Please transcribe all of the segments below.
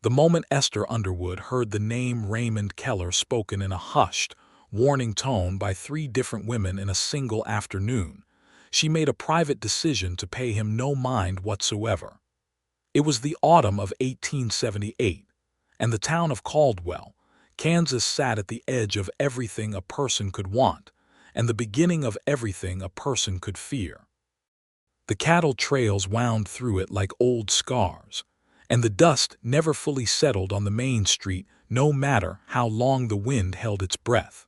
The moment Esther Underwood heard the name Raymond Keller spoken in a hushed, warning tone by three different women in a single afternoon, she made a private decision to pay him no mind whatsoever. It was the autumn of 1878, and the town of Caldwell, Kansas sat at the edge of everything a person could want, and the beginning of everything a person could fear. The cattle trails wound through it like old scars, and the dust never fully settled on the main street no matter how long the wind held its breath.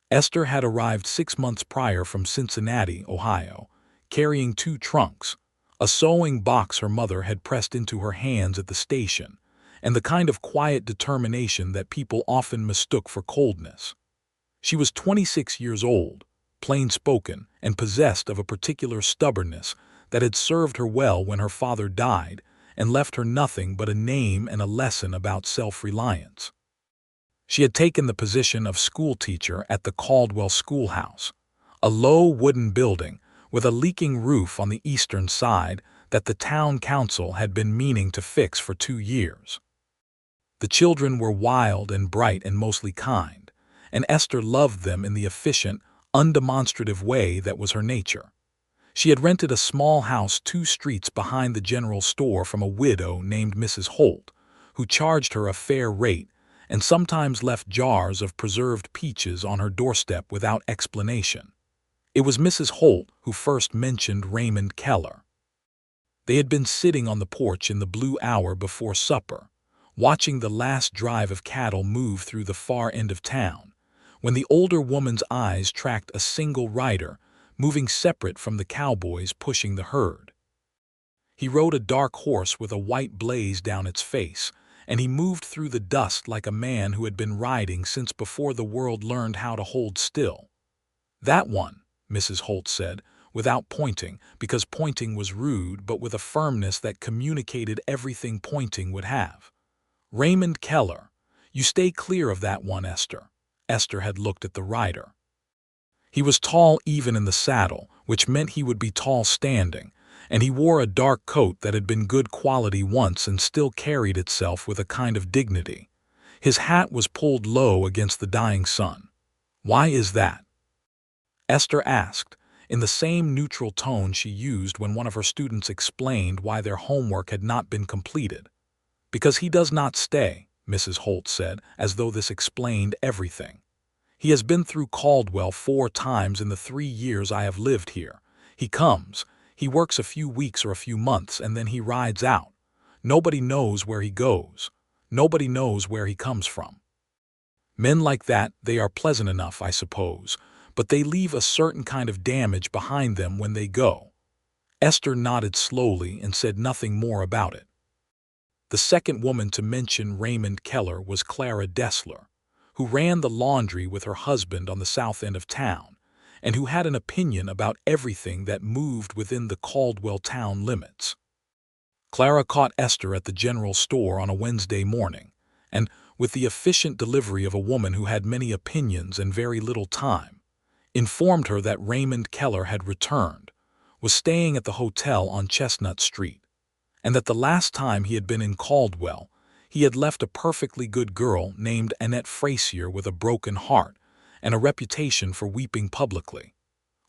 Esther had arrived 6 months prior from Cincinnati, Ohio, carrying 2 trunks, a sewing box her mother had pressed into her hands at the station, and the kind of quiet determination that people often mistook for coldness. She was 26 years old, plain-spoken, and possessed of a particular stubbornness that had served her well when her father died and left her nothing but a name and a lesson about self-reliance. She had taken the position of schoolteacher at the Caldwell schoolhouse, a low wooden building with a leaking roof on the eastern side that the town council had been meaning to fix for 2 years. The children were wild and bright and mostly kind, and Esther loved them in the efficient, undemonstrative way that was her nature. She had rented a small house 2 streets behind the general store from a widow named Mrs. Holt, who charged her a fair rate and sometimes left jars of preserved peaches on her doorstep without explanation. It was Mrs. Holt who first mentioned Raymond Keller. They had been sitting on the porch in the blue hour before supper, watching the last drive of cattle move through the far end of town, when the older woman's eyes tracked a single rider moving separate from the cowboys pushing the herd. He rode a dark horse with a white blaze down its face, and he moved through the dust like a man who had been riding since before the world learned how to hold still. "That one," Mrs. Holt said, without pointing, because pointing was rude, but with a firmness that communicated everything pointing would have. "Raymond Keller. You stay clear of that one, Esther." Esther had looked at the rider. He was tall even in the saddle, which meant he would be tall standing, and he wore a dark coat that had been good quality once and still carried itself with a kind of dignity. His hat was pulled low against the dying sun. "Why is that?" Esther asked, in the same neutral tone she used when one of her students explained why their homework had not been completed. "Because he does not stay," Mrs. Holt said, as though this explained everything. "He has been through Caldwell 4 times in the 3 years I have lived here. He comes, he works a few weeks or a few months, and then he rides out. Nobody knows where he goes. Nobody knows where he comes from. Men like that, they are pleasant enough, I suppose, but they leave a certain kind of damage behind them when they go." Esther nodded slowly and said nothing more about it. The second woman to mention Raymond Keller was Clara Dessler, who ran the laundry with her husband on the south end of town, and who had an opinion about everything that moved within the Caldwell town limits. Clara caught Esther at the general store on a Wednesday morning, and, with the efficient delivery of a woman who had many opinions and very little time, informed her that Raymond Keller had returned, was staying at the hotel on Chestnut Street, and that the last time he had been in Caldwell, he had left a perfectly good girl named Annette Frazier with a broken heart and a reputation for weeping publicly,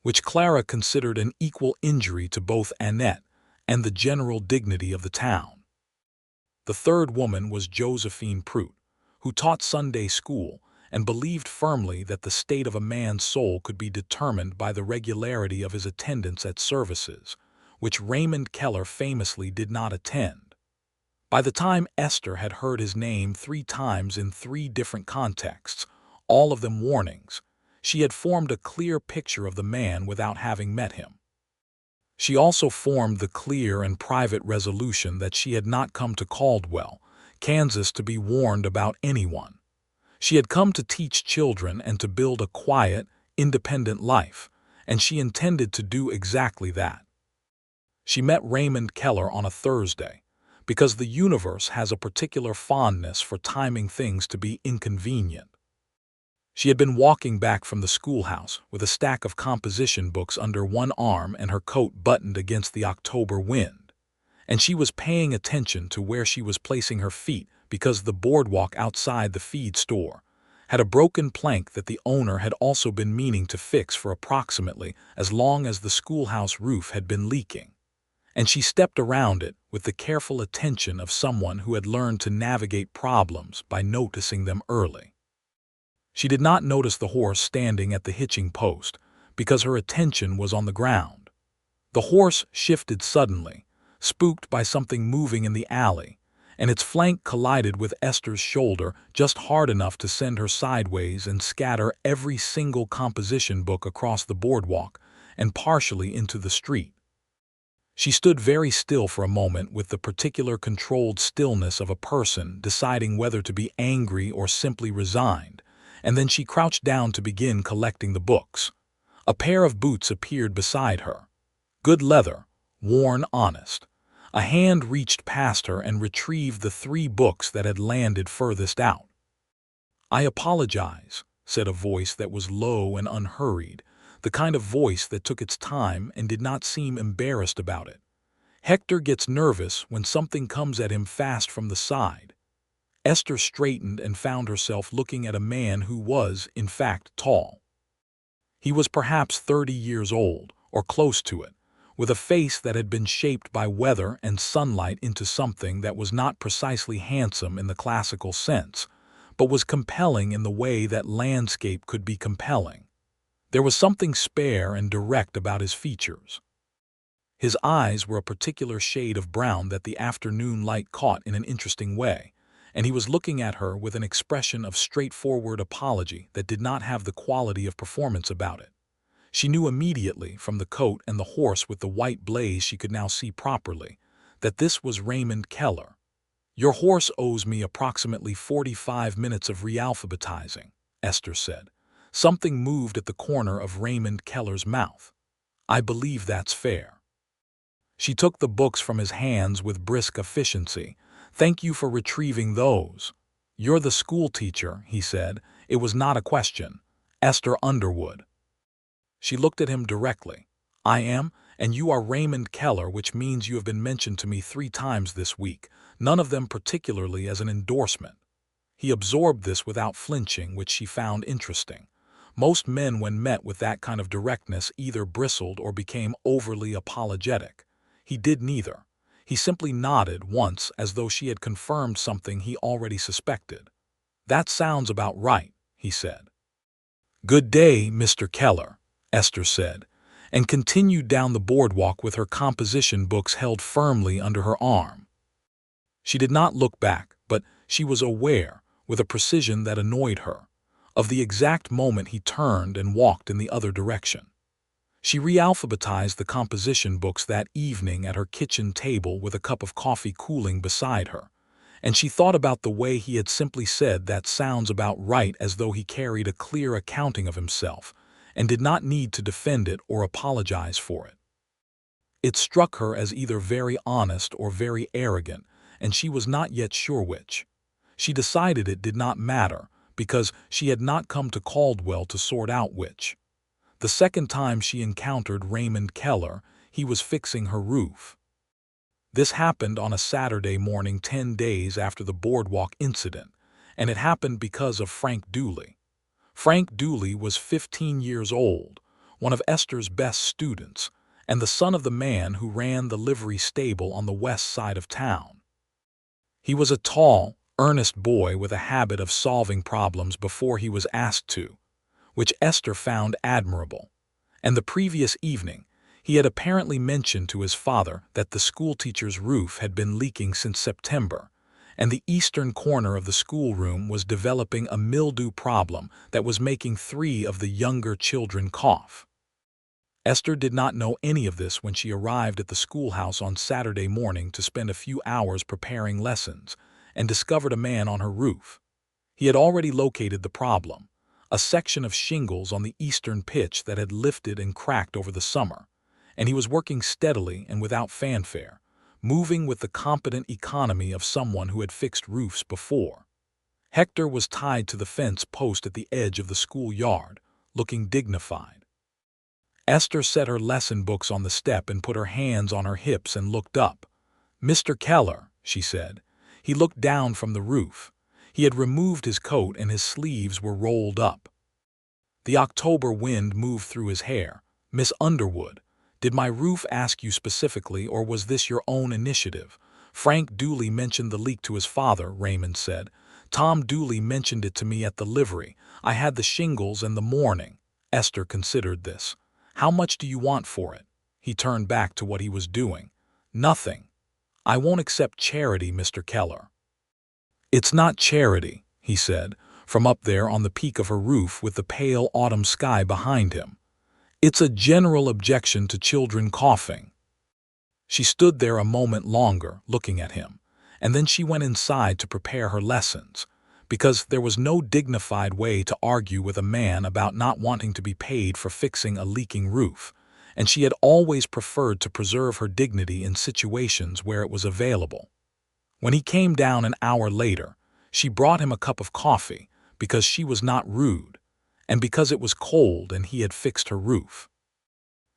which Clara considered an equal injury to both Annette and the general dignity of the town. The third woman was Josephine Prout, who taught Sunday school and believed firmly that the state of a man's soul could be determined by the regularity of his attendance at services, which Raymond Keller famously did not attend. By the time Esther had heard his name 3 times in 3 different contexts, all of them warnings, she had formed a clear picture of the man without having met him. She also formed the clear and private resolution that she had not come to Caldwell, Kansas, to be warned about anyone. She had come to teach children and to build a quiet, independent life, and she intended to do exactly that. She met Raymond Keller on a Thursday, because the universe has a particular fondness for timing things to be inconvenient. She had been walking back from the schoolhouse with a stack of composition books under one arm and her coat buttoned against the October wind, and she was paying attention to where she was placing her feet because the boardwalk outside the feed store had a broken plank that the owner had also been meaning to fix for approximately as long as the schoolhouse roof had been leaking, and she stepped around it with the careful attention of someone who had learned to navigate problems by noticing them early. She did not notice the horse standing at the hitching post because her attention was on the ground. The horse shifted suddenly, spooked by something moving in the alley, and its flank collided with Esther's shoulder just hard enough to send her sideways and scatter every single composition book across the boardwalk and partially into the street. She stood very still for a moment with the particular controlled stillness of a person deciding whether to be angry or simply resigned, and then she crouched down to begin collecting the books. A pair of boots appeared beside her. Good leather, worn honest. A hand reached past her and retrieved the 3 books that had landed furthest out. "I apologize," said a voice that was low and unhurried, the kind of voice that took its time and did not seem embarrassed about it. "Hector gets nervous when something comes at him fast from the side." Esther straightened and found herself looking at a man who was, in fact, tall. He was perhaps 30 years old, or close to it, with a face that had been shaped by weather and sunlight into something that was not precisely handsome in the classical sense, but was compelling in the way that landscape could be compelling. There was something spare and direct about his features. His eyes were a particular shade of brown that the afternoon light caught in an interesting way, and he was looking at her with an expression of straightforward apology that did not have the quality of performance about it. She knew immediately, from the coat and the horse with the white blaze she could now see properly, that this was Raymond Keller. "Your horse owes me approximately 45 minutes of realphabetizing," Esther said. Something moved at the corner of Raymond Keller's mouth. "I believe that's fair." She took the books from his hands with brisk efficiency. "Thank you for retrieving those." "You're the school teacher," he said. It was not a question. "Esther Underwood." She looked at him directly. "I am, and you are Raymond Keller, which means you have been mentioned to me 3 times this week, none of them particularly as an endorsement." He absorbed this without flinching, which she found interesting. Most men, when met with that kind of directness, either bristled or became overly apologetic. He did neither. He simply nodded once as though she had confirmed something he already suspected. "That sounds about right," he said. "Good day, Mr. Keller," Esther said, and continued down the boardwalk with her composition books held firmly under her arm. She did not look back, but she was aware, with a precision that annoyed her, of the exact moment he turned and walked in the other direction. She realphabetized the composition books that evening at her kitchen table with a cup of coffee cooling beside her, and she thought about the way he had simply said "that sounds about right" as though he carried a clear accounting of himself and did not need to defend it or apologize for it. It struck her as either very honest or very arrogant, and she was not yet sure which. She decided it did not matter, because she had not come to Caldwell to sort out which. The second time she encountered Raymond Keller, he was fixing her roof. This happened on a Saturday morning 10 days after the boardwalk incident, and it happened because of Frank Dooley. Frank Dooley was 15 years old, one of Esther's best students, and the son of the man who ran the livery stable on the west side of town. He was a tall, earnest boy with a habit of solving problems before he was asked to, which Esther found admirable, and the previous evening he had apparently mentioned to his father that the schoolteacher's roof had been leaking since September, and the eastern corner of the schoolroom was developing a mildew problem that was making 3 of the younger children cough. Esther did not know any of this when she arrived at the schoolhouse on Saturday morning to spend a few hours preparing lessons, and discovered a man on her roof. He had already located the problem, a section of shingles on the eastern pitch that had lifted and cracked over the summer, and he was working steadily and without fanfare, moving with the competent economy of someone who had fixed roofs before. Hector was tied to the fence post at the edge of the schoolyard, looking dignified. Esther set her lesson books on the step and put her hands on her hips and looked up. "Mr. Keller," she said. He looked down from the roof. He had removed his coat and his sleeves were rolled up. The October wind moved through his hair. "Miss Underwood, did my roof ask you specifically, or was this your own initiative?" "Frank Dooley mentioned the leak to his father," Raymond said. "Tom Dooley mentioned it to me at the livery. I had the shingles and the morning." Esther considered this. "How much do you want for it?" He turned back to what he was doing. "Nothing. I won't accept charity, Mr. Keller." "It's not charity," he said, from up there on the peak of her roof with the pale autumn sky behind him. "It's a general objection to children coughing." She stood there a moment longer, looking at him, and then she went inside to prepare her lessons, because there was no dignified way to argue with a man about not wanting to be paid for fixing a leaking roof, and she had always preferred to preserve her dignity in situations where it was available. When he came down an hour later, she brought him a cup of coffee because she was not rude, and because it was cold and he had fixed her roof.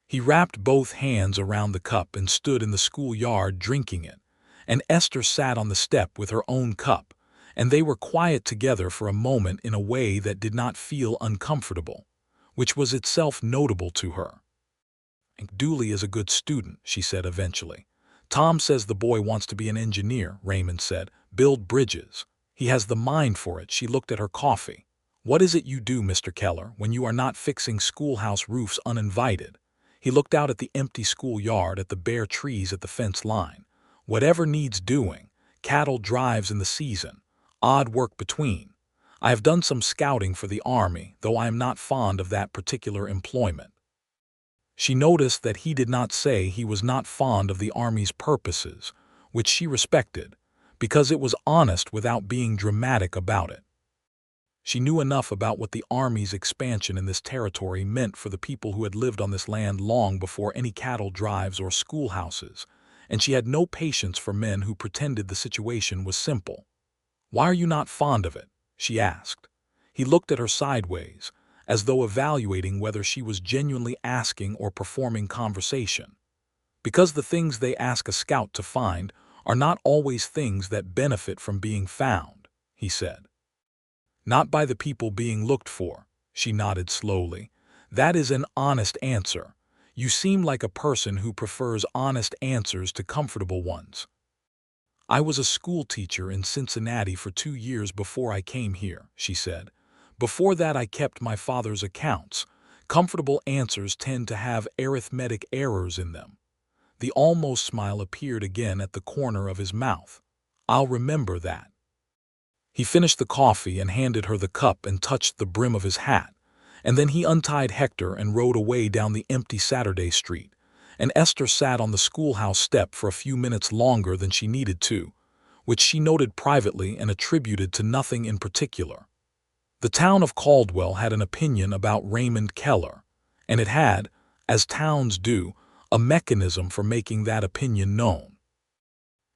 He wrapped both hands around the cup and stood in the schoolyard drinking it, and Esther sat on the step with her own cup, and they were quiet together for a moment in a way that did not feel uncomfortable, which was itself notable to her. "Dooley is a good student," she said eventually. "Tom says the boy wants to be an engineer," Raymond said. "Build bridges. He has the mind for it." She looked at her coffee. "What is it you do, Mr. Keller, when you are not fixing schoolhouse roofs uninvited?" He looked out at the empty schoolyard, at the bare trees at the fence line. "Whatever needs doing. Cattle drives in the season. Odd work between. I have done some scouting for the army, though I am not fond of that particular employment." She noticed that he did not say he was not fond of the army's purposes, which she respected, because it was honest without being dramatic about it. She knew enough about what the army's expansion in this territory meant for the people who had lived on this land long before any cattle drives or schoolhouses, and she had no patience for men who pretended the situation was simple. "Why are you not fond of it?" she asked. He looked at her sideways, as though evaluating whether she was genuinely asking or performing conversation. "Because the things they ask a scout to find are not always things that benefit from being found," he said. "Not by the people being looked for," she nodded slowly. "That is an honest answer. You seem like a person who prefers honest answers to comfortable ones." "I was a school teacher in Cincinnati for 2 years before I came here," she said. "Before that I kept my father's accounts. Comfortable answers tend to have arithmetic errors in them." The almost smile appeared again at the corner of his mouth. "I'll remember that." He finished the coffee and handed her the cup and touched the brim of his hat, and then he untied Hector and rode away down the empty Saturday street, and Esther sat on the schoolhouse step for a few minutes longer than she needed to, which she noted privately and attributed to nothing in particular. The town of Caldwell had an opinion about Raymond Keller, and it had, as towns do, a mechanism for making that opinion known.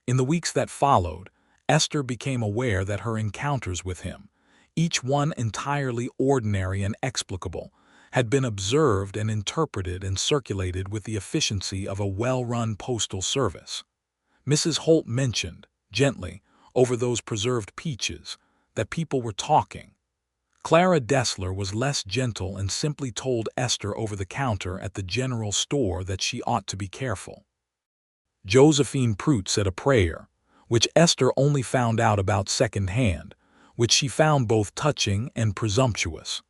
In the weeks that followed, Esther became aware that her encounters with him, each one entirely ordinary and explicable, had been observed and interpreted and circulated with the efficiency of a well-run postal service. Mrs. Holt mentioned, gently, over those preserved peaches, that people were talking. Clara Dessler was less gentle and simply told Esther over the counter at the general store that she ought to be careful. Josephine Prout said a prayer, which Esther only found out about second-hand, which she found both touching and presumptuous.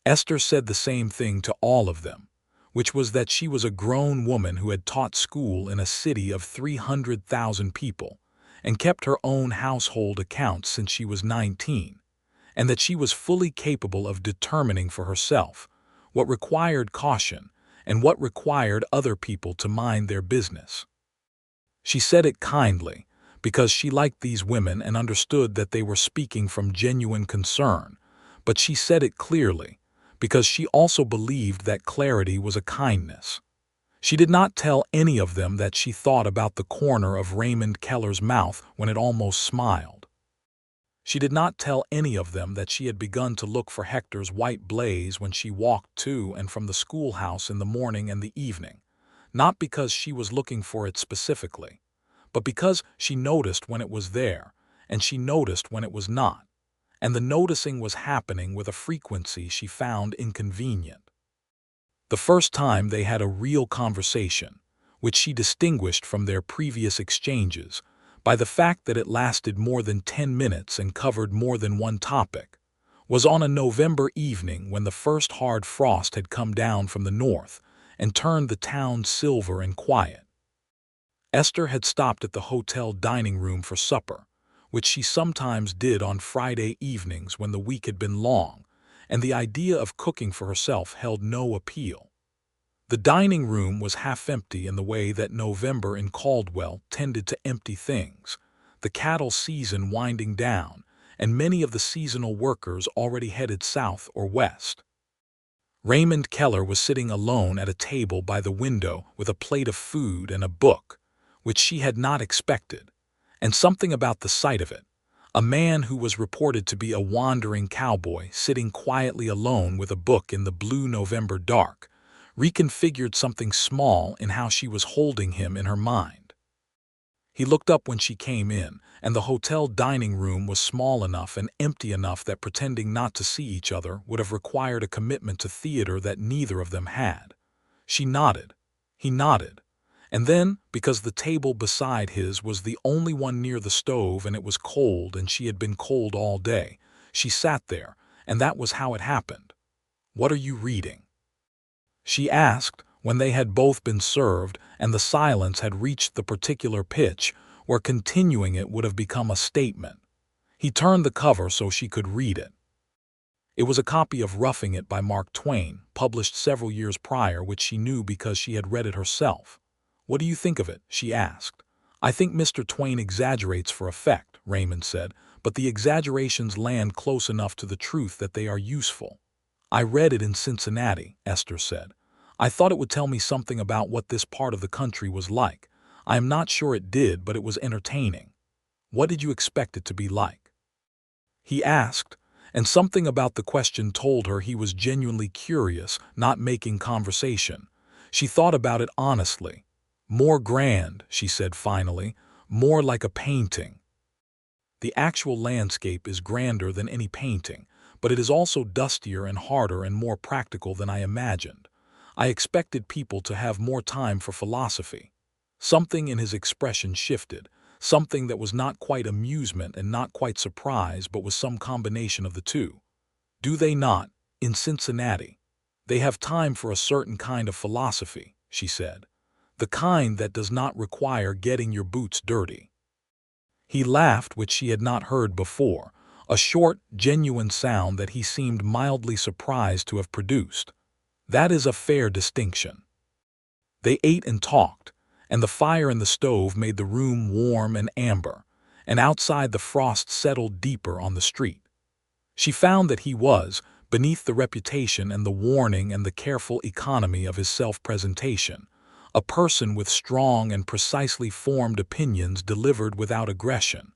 Esther said the same thing to all of them, which was that she was a grown woman who had taught school in a city of 300,000 people and kept her own household accounts since she was 19, and that she was fully capable of determining for herself what required caution and what required other people to mind their business. She said it kindly, because she liked these women and understood that they were speaking from genuine concern, but she said it clearly, because she also believed that clarity was a kindness. She did not tell any of them that she thought about the corner of Raymond Keller's mouth when it almost smiled. She did not tell any of them that she had begun to look for Hector's white blaze when she walked to and from the schoolhouse in the morning and the evening, not because she was looking for it specifically, but because she noticed when it was there, and she noticed when it was not, and the noticing was happening with a frequency she found inconvenient. The first time they had a real conversation, which she distinguished from their previous exchanges by the fact that it lasted more than 10 minutes and covered more than one topic, was on a November evening when the first hard frost had come down from the north and turned the town silver and quiet. Esther had stopped at the hotel dining room for supper, which she sometimes did on Friday evenings when the week had been long, and the idea of cooking for herself held no appeal. The dining room was half empty in the way that November in Caldwell tended to empty things, the cattle season winding down, and many of the seasonal workers already headed south or west. Raymond Keller was sitting alone at a table by the window with a plate of food and a book, which she had not expected, and something about the sight of it, a man who was reported to be a wandering cowboy sitting quietly alone with a book in the blue November dark, reconfigured something small in how she was holding him in her mind. He looked up when she came in, and the hotel dining room was small enough and empty enough that pretending not to see each other would have required a commitment to theater that neither of them had. She nodded. He nodded. And then, because the table beside his was the only one near the stove and it was cold and she had been cold all day, she sat there, and that was how it happened. "What are you reading?" she asked when they had both been served and the silence had reached the particular pitch where continuing it would have become a statement. He turned the cover so she could read it. It was a copy of Roughing It by Mark Twain, published several years prior, which she knew because she had read it herself. "What do you think of it?" she asked. "I think Mr. Twain exaggerates for effect," Raymond said, "but the exaggerations land close enough to the truth that they are useful." "I read it in Cincinnati," Esther said. "I thought it would tell me something about what this part of the country was like. I am not sure it did, but it was entertaining." "What did you expect it to be like?" he asked, and something about the question told her he was genuinely curious, not making conversation. She thought about it honestly. "More grand," she said finally, "more like a painting." The actual landscape is grander than any painting, but it is also dustier and harder and more practical than I imagined. I expected people to have more time for philosophy. Something in his expression shifted, something that was not quite amusement and not quite surprise but was some combination of the two. "Do they not, in Cincinnati? They have time for a certain kind of philosophy," she said. "The kind that does not require getting your boots dirty." He laughed, which she had not heard before, a short, genuine sound that he seemed mildly surprised to have produced. "That is a fair distinction." They ate and talked, and the fire in the stove made the room warm and amber, and outside the frost settled deeper on the street. She found that he was, beneath the reputation and the warning and the careful economy of his self-presentation, a person with strong and precisely formed opinions delivered without aggression,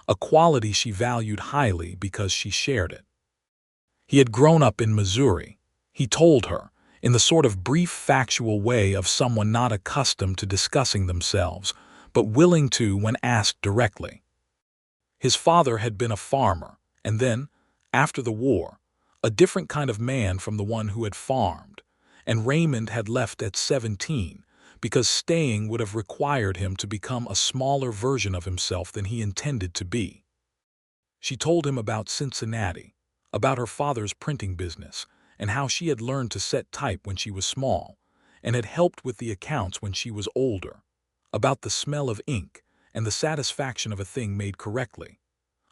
a quality she valued highly because she shared it. He had grown up in Missouri, he told her, in the sort of brief factual way of someone not accustomed to discussing themselves, but willing to when asked directly. His father had been a farmer, and then, after the war, a different kind of man from the one who had farmed, and Raymond had left at 17 because staying would have required him to become a smaller version of himself than he intended to be. She told him about Cincinnati, about her father's printing business, and how she had learned to set type when she was small, and had helped with the accounts when she was older, about the smell of ink and the satisfaction of a thing made correctly,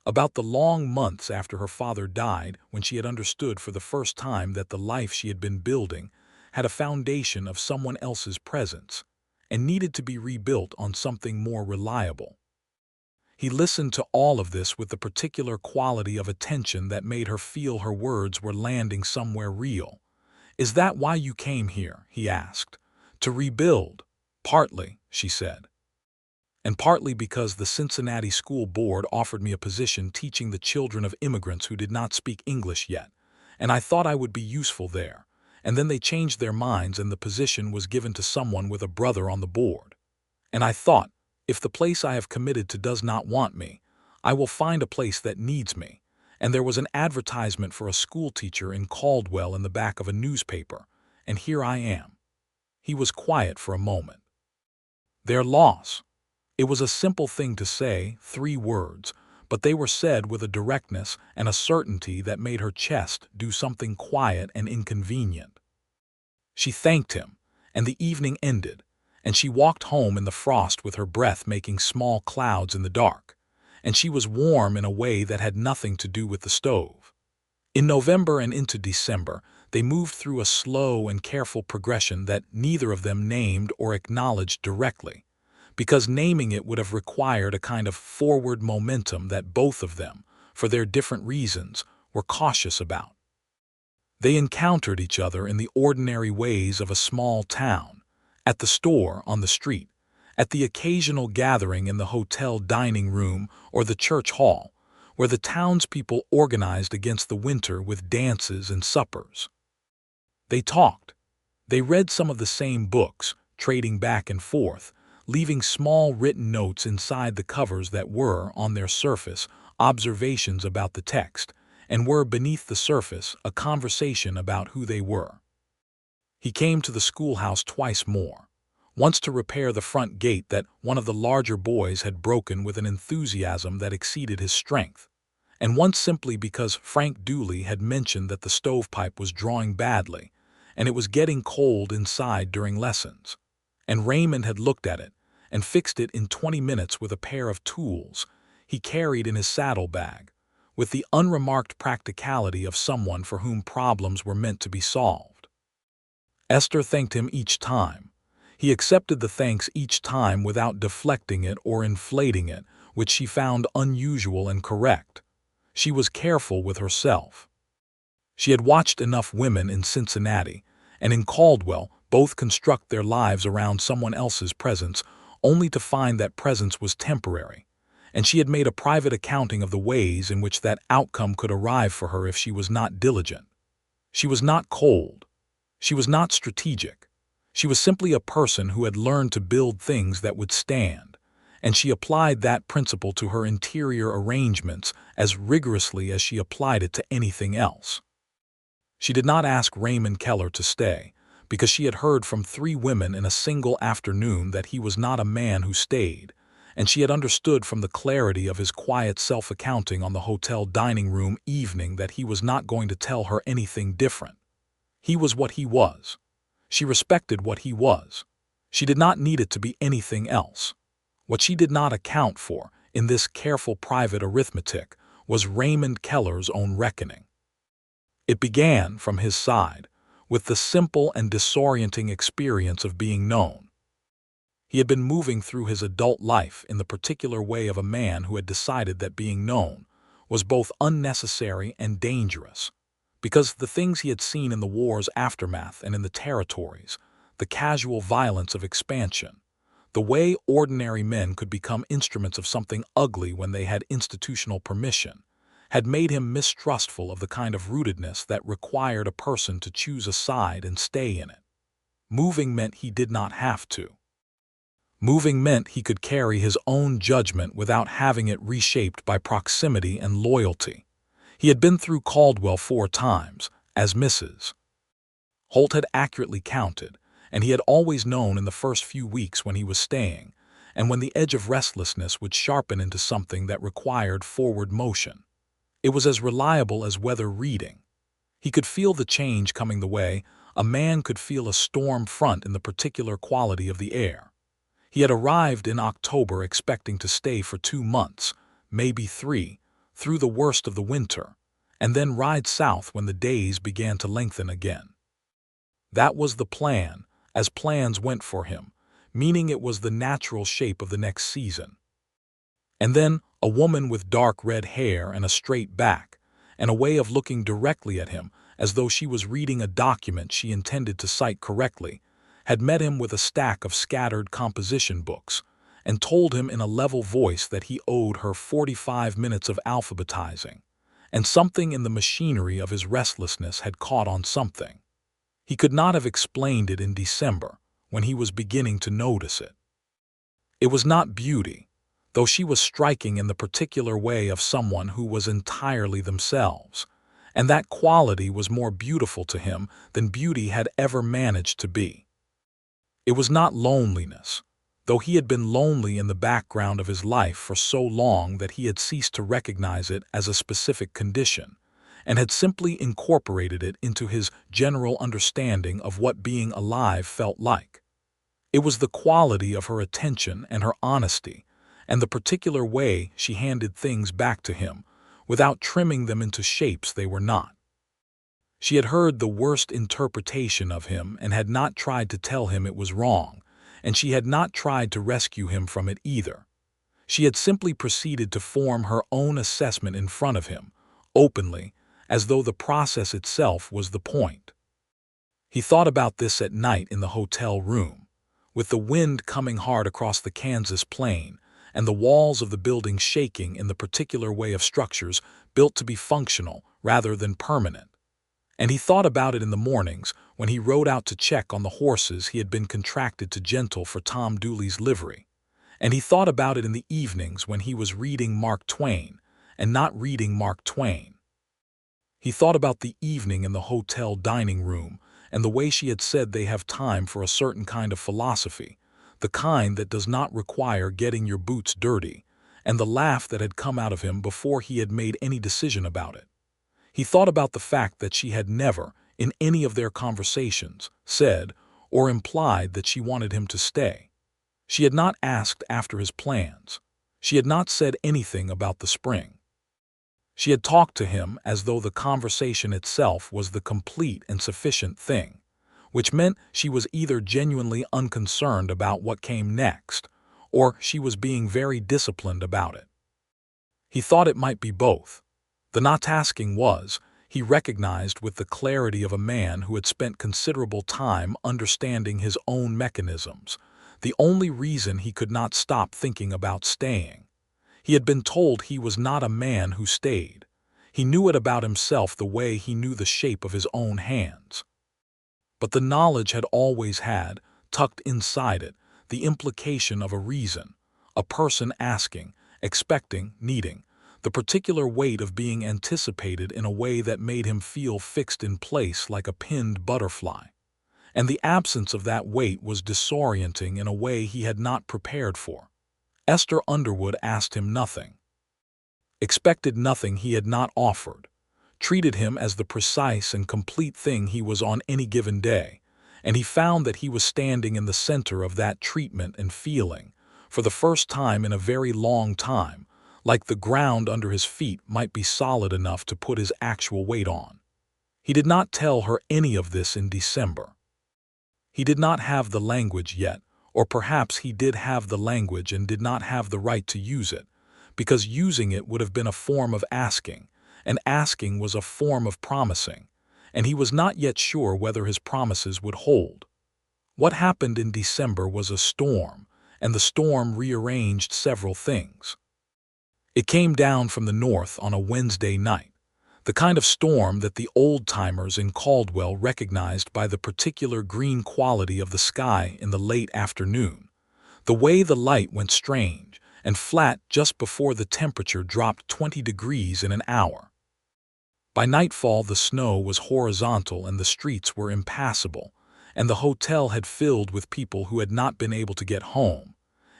about the long months after her father died when she had understood for the first time that the life she had been building had a foundation of someone else's presence and needed to be rebuilt on something more reliable. He listened to all of this with the particular quality of attention that made her feel her words were landing somewhere real. "Is that why you came here?" he asked. "To rebuild?" "Partly," she said. "And partly because the Cincinnati School Board offered me a position teaching the children of immigrants who did not speak English yet, and I thought I would be useful there, and then they changed their minds and the position was given to someone with a brother on the board. And I thought, If the place I have committed to does not want me, I will find a place that needs me. And there was an advertisement for a schoolteacher in Caldwell in the back of a newspaper, and here I am." He was quiet for a moment. "Their loss." It was a simple thing to say, 3 words, but they were said with a directness and a certainty that made her chest do something quiet and inconvenient. She thanked him, and the evening ended, and she walked home in the frost with her breath making small clouds in the dark, and she was warm in a way that had nothing to do with the stove. In November and into December, they moved through a slow and careful progression that neither of them named or acknowledged directly, because naming it would have required a kind of forward momentum that both of them, for their different reasons, were cautious about. They encountered each other in the ordinary ways of a small town, at the store on the street, at the occasional gathering in the hotel dining room or the church hall, where the townspeople organized against the winter with dances and suppers. They talked. They read some of the same books, trading back and forth, leaving small written notes inside the covers that were, on their surface, observations about the text, and were beneath the surface a conversation about who they were. He came to the schoolhouse twice more, once to repair the front gate that one of the larger boys had broken with an enthusiasm that exceeded his strength, and once simply because Frank Dooley had mentioned that the stovepipe was drawing badly, and it was getting cold inside during lessons, and Raymond had looked at it and fixed it in 20 minutes with a pair of tools he carried in his saddlebag, with the unremarked practicality of someone for whom problems were meant to be solved. Esther thanked him each time. He accepted the thanks each time without deflecting it or inflating it, which she found unusual and correct. She was careful with herself. She had watched enough women in Cincinnati and in Caldwell both construct their lives around someone else's presence, only to find that presence was temporary, and she had made a private accounting of the ways in which that outcome could arrive for her if she was not diligent. She was not cold. She was not strategic. She was simply a person who had learned to build things that would stand, and she applied that principle to her interior arrangements as rigorously as she applied it to anything else. She did not ask Raymond Keller to stay, because she had heard from 3 women in a single afternoon that he was not a man who stayed, and she had understood from the clarity of his quiet self-accounting on the hotel dining room evening that he was not going to tell her anything different. He was what he was. She respected what he was. She did not need it to be anything else. What she did not account for, in this careful private arithmetic, was Raymond Keller's own reckoning. It began, from his side, with the simple and disorienting experience of being known. He had been moving through his adult life in the particular way of a man who had decided that being known was both unnecessary and dangerous, because the things he had seen in the war's aftermath and in the territories, the casual violence of expansion, the way ordinary men could become instruments of something ugly when they had institutional permission, had made him mistrustful of the kind of rootedness that required a person to choose a side and stay in it. Moving meant he did not have to. Moving meant he could carry his own judgment without having it reshaped by proximity and loyalty. He had been through Caldwell 4 times, as Mrs. Holt had accurately counted, and he had always known in the first few weeks when he was staying, and when the edge of restlessness would sharpen into something that required forward motion. It was as reliable as weather reading. He could feel the change coming the way a man could feel a storm front in the particular quality of the air. He had arrived in October expecting to stay for 2 months, maybe 3, through the worst of the winter, and then ride south when the days began to lengthen again. That was the plan, as plans went for him, meaning it was the natural shape of the next season. And then a woman with dark red hair and a straight back, and a way of looking directly at him as though she was reading a document she intended to cite correctly, had met him with a stack of scattered composition books, and told him in a level voice that he owed her 45 minutes of alphabetizing, and something in the machinery of his restlessness had caught on something. He could not have explained it in December, when he was beginning to notice it. It was not beauty, though she was striking in the particular way of someone who was entirely themselves, and that quality was more beautiful to him than beauty had ever managed to be. It was not loneliness, though he had been lonely in the background of his life for so long that he had ceased to recognize it as a specific condition, and had simply incorporated it into his general understanding of what being alive felt like. It was the quality of her attention and her honesty, and the particular way she handed things back to him, without trimming them into shapes they were not. She had heard the worst interpretation of him and had not tried to tell him it was wrong, and she had not tried to rescue him from it either. She had simply proceeded to form her own assessment in front of him, openly, as though the process itself was the point. He thought about this at night in the hotel room, with the wind coming hard across the Kansas plain and the walls of the building shaking in the particular way of structures built to be functional rather than permanent. And he thought about it in the mornings when he rode out to check on the horses he had been contracted to gentle for Tom Dooley's livery. And he thought about it in the evenings when he was reading Mark Twain and not reading Mark Twain. He thought about the evening in the hotel dining room and the way she had said they have time for a certain kind of philosophy, the kind that does not require getting your boots dirty, and the laugh that had come out of him before he had made any decision about it. He thought about the fact that she had never, in any of their conversations, said or implied that she wanted him to stay. She had not asked after his plans. She had not said anything about the spring. She had talked to him as though the conversation itself was the complete and sufficient thing, which meant she was either genuinely unconcerned about what came next, or she was being very disciplined about it. He thought it might be both. The not asking was, he recognized with the clarity of a man who had spent considerable time understanding his own mechanisms, the only reason he could not stop thinking about staying. He had been told he was not a man who stayed. He knew it about himself the way he knew the shape of his own hands. But the knowledge had always had, tucked inside it, the implication of a reason, a person asking, expecting, needing, the particular weight of being anticipated in a way that made him feel fixed in place like a pinned butterfly. And the absence of that weight was disorienting in a way he had not prepared for. Esther Underwood asked him nothing, expected nothing he had not offered, treated him as the precise and complete thing he was on any given day, and he found that he was standing in the center of that treatment and feeling, for the first time in a very long time, like the ground under his feet might be solid enough to put his actual weight on. He did not tell her any of this in December. He did not have the language yet, or perhaps he did have the language and did not have the right to use it, because using it would have been a form of asking, and asking was a form of promising, and he was not yet sure whether his promises would hold. What happened in December was a storm, and the storm rearranged several things. It came down from the north on a Wednesday night, the kind of storm that the old-timers in Caldwell recognized by the particular green quality of the sky in the late afternoon, the way the light went strange and flat just before the temperature dropped 20 degrees in an hour. By nightfall the snow was horizontal and the streets were impassable, and the hotel had filled with people who had not been able to get home,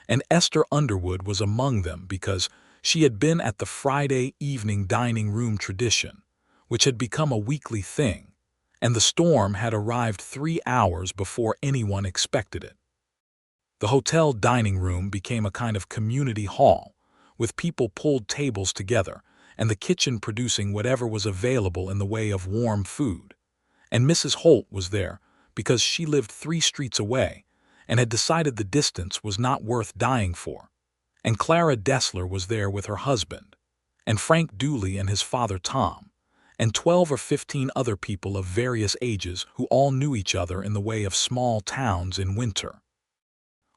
and Esther Underwood was among them because she had been at the Friday evening dining room tradition, which had become a weekly thing, and the storm had arrived 3 hours before anyone expected it. The hotel dining room became a kind of community hall, with people pulled tables together, and the kitchen producing whatever was available in the way of warm food. And Mrs. Holt was there because she lived 3 streets away and had decided the distance was not worth dying for. And Clara Dessler was there with her husband, and Frank Dooley and his father Tom, and 12 or 15 other people of various ages who all knew each other in the way of small towns in winter.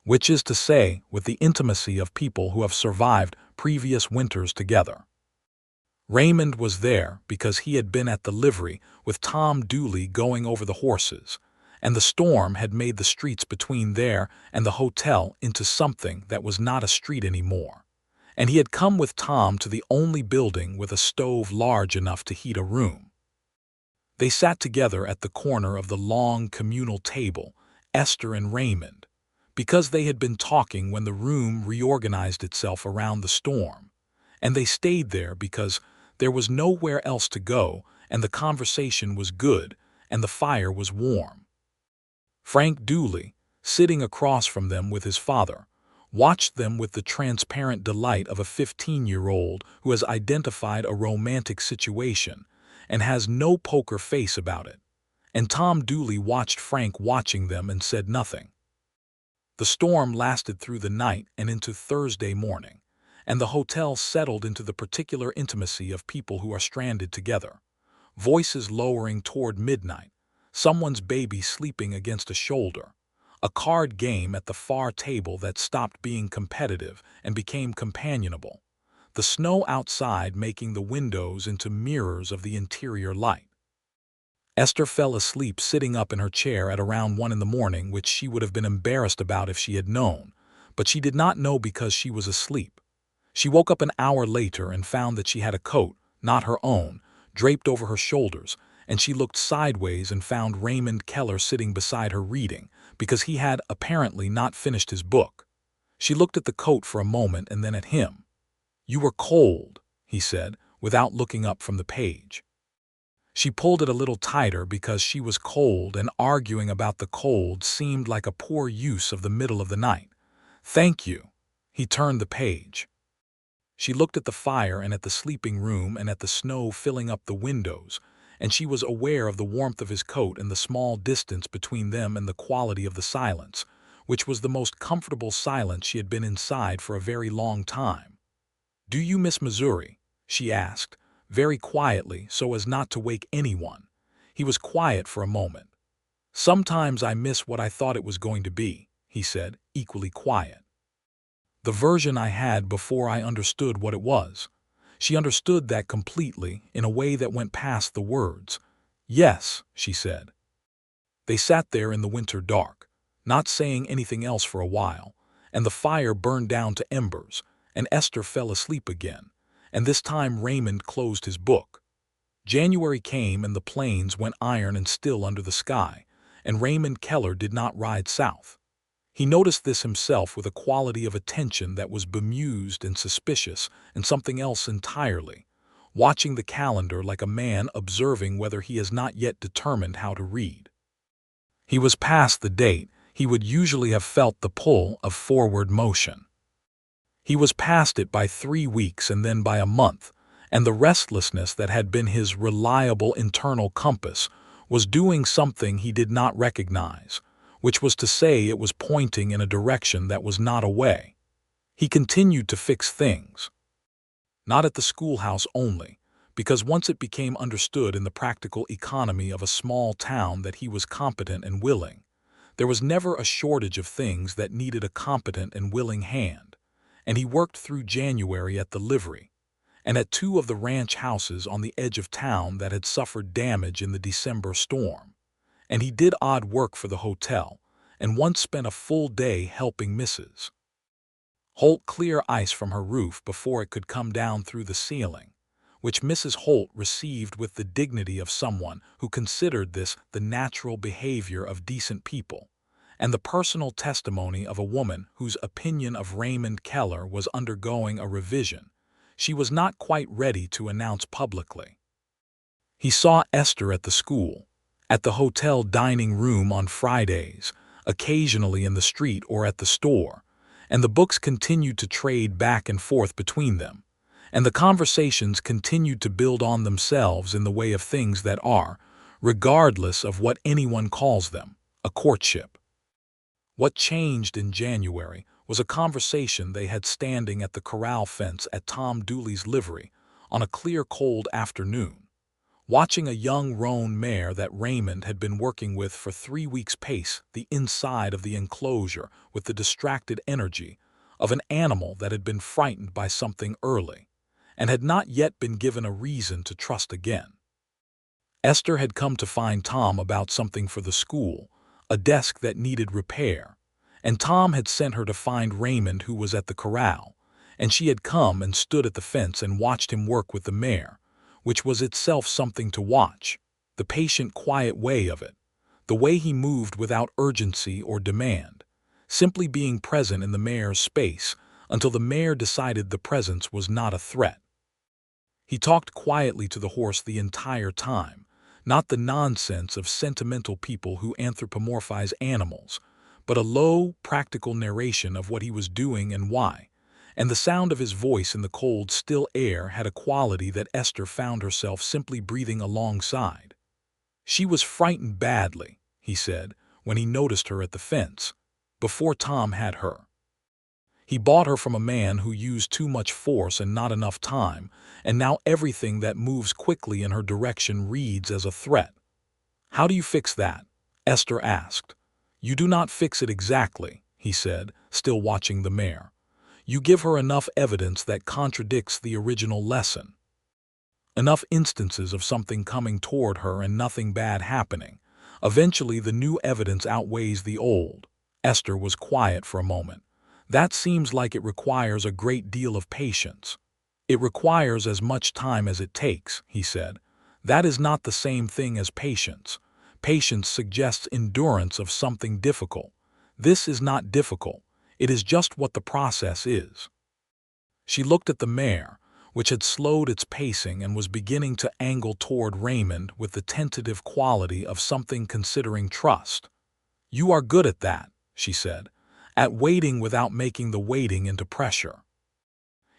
Which is to say, with the intimacy of people who have survived previous winters together. Raymond was there because he had been at the livery with Tom Dooley going over the horses, and the storm had made the streets between there and the hotel into something that was not a street anymore. And he had come with Tom to the only building with a stove large enough to heat a room. They sat together at the corner of the long communal table, Esther and Raymond, because they had been talking when the room reorganized itself around the storm, and they stayed there because there was nowhere else to go, and the conversation was good, and the fire was warm. Frank Dooley, sitting across from them with his father, watched them with the transparent delight of a 15-year-old who has identified a romantic situation and has no poker face about it. And Tom Dooley watched Frank watching them and said nothing. The storm lasted through the night and into Thursday morning, and the hotel settled into the particular intimacy of people who are stranded together. Voices lowering toward midnight, someone's baby sleeping against a shoulder, a card game at the far table that stopped being competitive and became companionable, the snow outside making the windows into mirrors of the interior light. Esther fell asleep sitting up in her chair at around 1 in the morning, which she would have been embarrassed about if she had known, but she did not know because she was asleep. She woke up an hour later and found that she had a coat, not her own, draped over her shoulders, and she looked sideways and found Raymond Keller sitting beside her reading, because he had apparently not finished his book. She looked at the coat for a moment and then at him. "You were cold," he said, without looking up from the page. She pulled it a little tighter because she was cold, and arguing about the cold seemed like a poor use of the middle of the night. "Thank you." He turned the page. She looked at the fire and at the sleeping room and at the snow filling up the windows, and she was aware of the warmth of his coat and the small distance between them and the quality of the silence, which was the most comfortable silence she had been inside for a very long time. "Do you miss Missouri?" she asked, very quietly so as not to wake anyone. He was quiet for a moment. "Sometimes I miss what I thought it was going to be," he said, equally quiet. "The version I had before I understood what it was." She understood that completely, in a way that went past the words. "Yes," she said. They sat there in the winter dark, not saying anything else for a while, and the fire burned down to embers, and Esther fell asleep again, and this time Raymond closed his book. January came and the plains went iron and still under the sky, and Raymond Keller did not ride south. He noticed this himself with a quality of attention that was bemused and suspicious and something else entirely, watching the calendar like a man observing whether he has not yet determined how to read. He was past the date he would usually have felt the pull of forward motion. He was past it by 3 weeks and then by a month, and the restlessness that had been his reliable internal compass was doing something he did not recognize, which was to say it was pointing in a direction that was not away. He continued to fix things. Not at the schoolhouse only, because once it became understood in the practical economy of a small town that he was competent and willing, there was never a shortage of things that needed a competent and willing hand, and he worked through January at the livery, and at 2 of the ranch houses on the edge of town that had suffered damage in the December storm, and he did odd work for the hotel, and once spent a full day helping Mrs. Holt clear ice from her roof before it could come down through the ceiling, which Mrs. Holt received with the dignity of someone who considered this the natural behavior of decent people, and the personal testimony of a woman whose opinion of Raymond Keller was undergoing a revision she was not quite ready to announce publicly. He saw Esther at the school, at the hotel dining room on Fridays, occasionally in the street or at the store, and the books continued to trade back and forth between them, and the conversations continued to build on themselves in the way of things that are, regardless of what anyone calls them, a courtship. What changed in January was a conversation they had standing at the corral fence at Tom Dooley's livery on a clear cold afternoon, watching a young roan mare that Raymond had been working with for 3 weeks pace the inside of the enclosure with the distracted energy of an animal that had been frightened by something early and had not yet been given a reason to trust again. Esther had come to find Tom about something for the school, a desk that needed repair, and Tom had sent her to find Raymond, who was at the corral, and she had come and stood at the fence and watched him work with the mare, which was itself something to watch, the patient, quiet way of it, the way he moved without urgency or demand, simply being present in the mare's space until the mare decided the presence was not a threat. He talked quietly to the horse the entire time, not the nonsense of sentimental people who anthropomorphize animals, but a low, practical narration of what he was doing and why, and the sound of his voice in the cold, still air had a quality that Esther found herself simply breathing alongside. She was frightened badly, he said, when he noticed her at the fence, before Tom had her. He bought her from a man who used too much force and not enough time, and now everything that moves quickly in her direction reads as a threat. How do you fix that? Esther asked. You do not fix it exactly, he said, still watching the mare. You give her enough evidence that contradicts the original lesson. Enough instances of something coming toward her and nothing bad happening. Eventually the new evidence outweighs the old. Esther was quiet for a moment. That seems like it requires a great deal of patience. It requires as much time as it takes, he said. That is not the same thing as patience. Patience suggests endurance of something difficult. This is not difficult. It is just what the process is. She looked at the mare, which had slowed its pacing and was beginning to angle toward Raymond with the tentative quality of something considering trust. You are good at that, she said, at waiting without making the waiting into pressure.